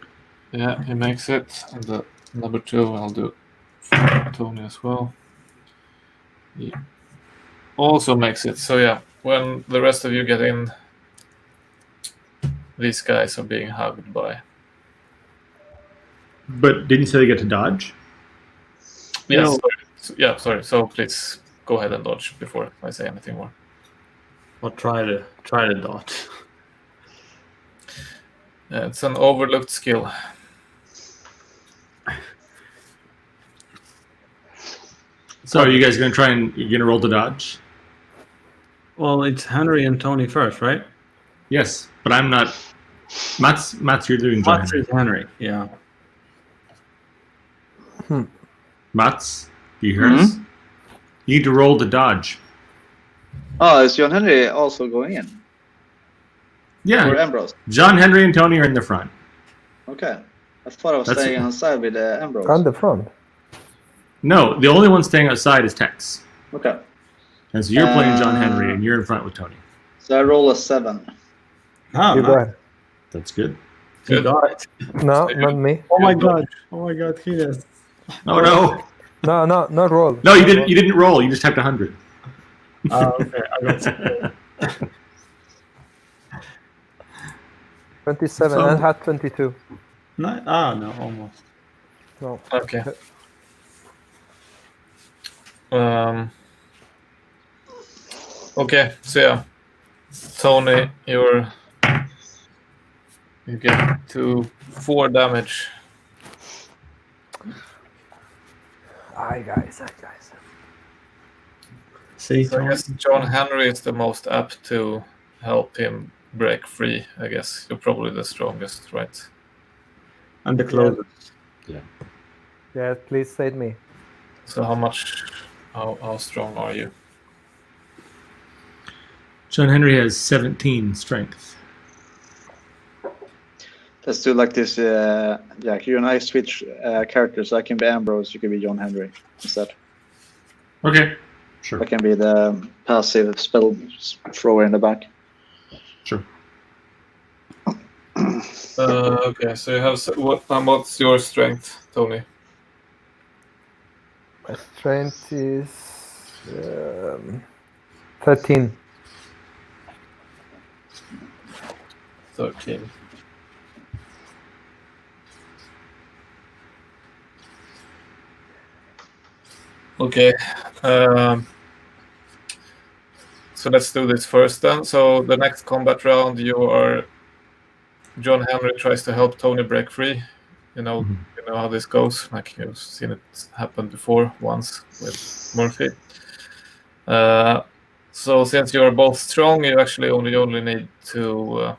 Speaker 1: makes it. And the number two I'll do for Tony as well. He also makes it. So yeah, when the rest of you get in, these guys are being hugged by.
Speaker 4: But didn't you say they get to dodge?
Speaker 1: Yes. Sorry. So please go ahead and dodge before I say anything more.
Speaker 2: Or try to dodge.
Speaker 1: It's an overlooked skill.
Speaker 4: So are you guys going to you're going to roll to dodge?
Speaker 2: Well, it's Henry and Tony first, right?
Speaker 4: Yes, but I'm not. Mats, you're doing John
Speaker 2: Mats
Speaker 4: Henry.
Speaker 2: is Henry, yeah.
Speaker 4: Mats, do you hear us? You need to roll to dodge.
Speaker 3: Oh, is John Henry also going in? Or
Speaker 4: Yeah,
Speaker 3: Ambrose?
Speaker 4: John Henry and Tony are in the front.
Speaker 3: Okay. I thought I was
Speaker 4: That's-
Speaker 3: staying on side with Ambrose.
Speaker 5: on the front.
Speaker 4: No, the only one staying outside is Tex.
Speaker 3: Okay.
Speaker 4: And so you're playing John Henry and you're in front with Tony.
Speaker 3: So I roll a 7.
Speaker 2: Oh,
Speaker 5: You go ahead.
Speaker 4: That's good.
Speaker 2: You got it.
Speaker 5: No, not me.
Speaker 2: Oh my god, he is.
Speaker 4: Oh no.
Speaker 5: No, not roll.
Speaker 4: No, you didn't. You didn't roll. You just typed 100.
Speaker 2: Okay, I got it.
Speaker 5: 27.
Speaker 2: So-
Speaker 5: I had 22.
Speaker 2: No, no, almost.
Speaker 5: No.
Speaker 1: Okay. Okay, so yeah, Tony, you get to 4 damage.
Speaker 5: Aye, guys.
Speaker 2: See,
Speaker 1: So I guess John Henry is the most apt to help him break free. I guess you're probably the strongest, right?
Speaker 2: and the closest.
Speaker 5: Yeah, please save me.
Speaker 1: So how strong are you?
Speaker 4: John Henry has 17 strength.
Speaker 3: Let's do like this. Jack, you and I switch characters. I can be Ambrose, you can be John Henry instead.
Speaker 4: Okay. Sure.
Speaker 3: I can be the passive spell thrower in the back.
Speaker 4: Sure.
Speaker 1: Okay, so you have what's your strength, Tony?
Speaker 5: My strength is 13.
Speaker 1: 13. Okay. So let's do this first then. So the next combat round, John Henry tries to help Tony break free. You know how this goes. Like you've seen it happen before once with Murphy. So since you are both strong, you actually only need to.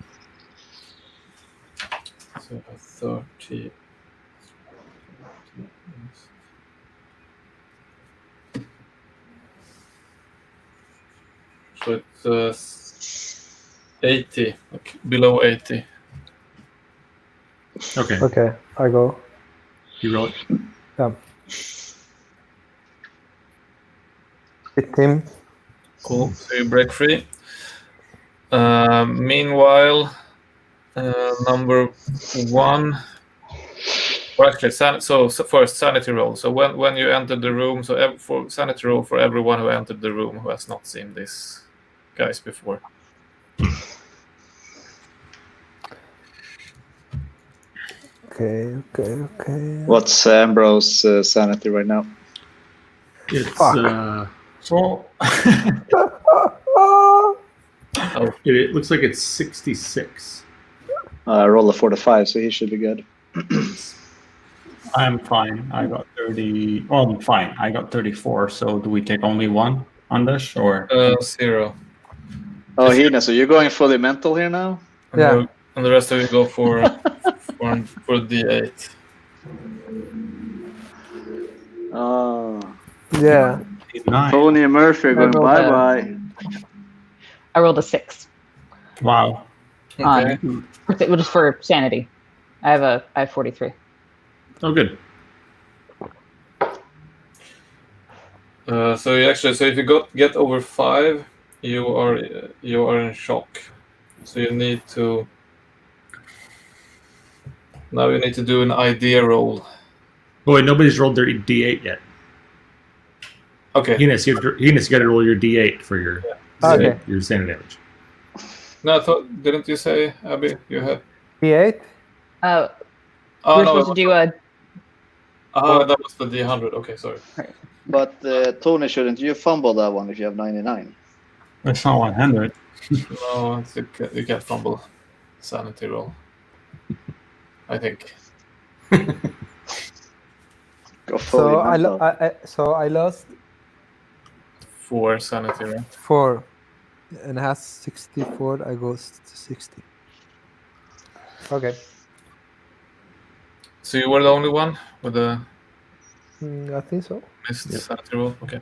Speaker 1: So 30. So it's 80, like below 80.
Speaker 4: Okay.
Speaker 5: Okay, I go.
Speaker 4: You roll it.
Speaker 5: Yeah. 15.
Speaker 1: Cool. So you break free. Meanwhile, number 1. Or actually, so first sanity roll. So when you entered the room, so for sanity roll for everyone who entered the room who has not seen these guys before.
Speaker 5: Okay.
Speaker 3: What's Ambrose sanity right now?
Speaker 4: It's
Speaker 5: Fuck.
Speaker 2: So
Speaker 4: it looks like it's 66.
Speaker 3: I rolled a 45, so he should be good.
Speaker 2: I'm fine. I got 30. Well, I'm fine. I got 34. So do we take only one on this, or
Speaker 1: 0.
Speaker 3: Oh, Hina, so you're going fully mental here now?
Speaker 5: Yeah.
Speaker 1: And the rest of you go for D8.
Speaker 3: Oh.
Speaker 5: Yeah.
Speaker 2: 9?
Speaker 3: Tony and Murphy are going
Speaker 7: rolled a-
Speaker 3: bye-bye.
Speaker 7: I rolled a 6
Speaker 2: Wow.
Speaker 1: Okay.
Speaker 7: which is for sanity. I have 43.
Speaker 4: Oh, good.
Speaker 1: So if you get over 5, you are in shock. So you need to do an idea roll.
Speaker 4: Oh wait, nobody's rolled their D8 yet.
Speaker 1: Okay.
Speaker 4: Enos, you got to roll your D8 for your
Speaker 5: Okay.
Speaker 4: your sanity damage.
Speaker 1: No, didn't you say, Abby, you had?
Speaker 5: D8?
Speaker 7: We're
Speaker 1: Oh, no,
Speaker 7: supposed to do a.
Speaker 1: that was the D100. Okay, sorry.
Speaker 3: But Tony, shouldn't you fumble that one if you have 99?
Speaker 2: That's not 100.
Speaker 1: No, you can't fumble sanity roll. I think.
Speaker 3: Go fully mental.
Speaker 5: I lost
Speaker 1: 4 sanity, right?
Speaker 5: 4, and it has 64. I go to 60. Okay.
Speaker 1: So you were the only one with the
Speaker 5: I think so.
Speaker 1: missed
Speaker 4: Yep.
Speaker 1: sanity roll? Okay.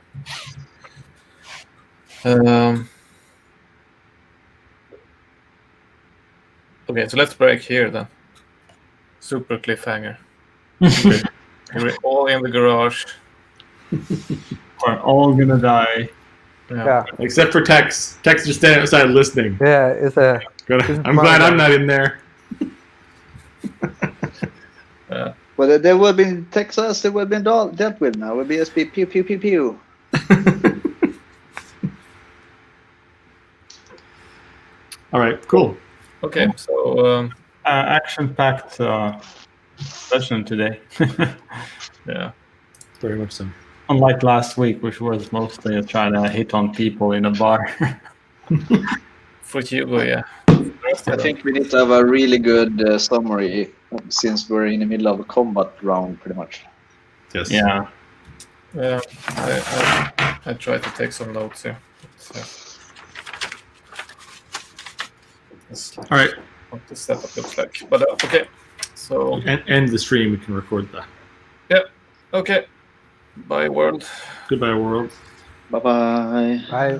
Speaker 1: Okay, so let's break here then. Super cliffhanger. We're all in the garage.
Speaker 2: We're all gonna die.
Speaker 5: Yeah.
Speaker 4: Except for Tex. Tex just standing outside listening.
Speaker 5: Yeah, it's a.
Speaker 4: I'm glad I'm not in there.
Speaker 3: Well, they would have been Texas, they would have been dealt with now. It would be SP pew pew pew pew.
Speaker 4: All right, cool.
Speaker 1: Okay, so
Speaker 2: Action-packed session today.
Speaker 1: yeah.
Speaker 4: Very much so.
Speaker 2: Unlike last week, which was mostly trying to hit on people in a bar.
Speaker 1: For Hugo, yeah.
Speaker 3: I think we need to have a really good summary since we're in the middle of a combat round, pretty much.
Speaker 4: Yes.
Speaker 2: Yeah.
Speaker 1: Yeah, I tried to take some notes here. That's
Speaker 4: All right.
Speaker 1: what the setup looks like. But okay, so
Speaker 4: End the stream. We can record that.
Speaker 1: yeah, okay. Bye, world.
Speaker 4: Goodbye, world.
Speaker 3: Bye-bye.
Speaker 5: Bye.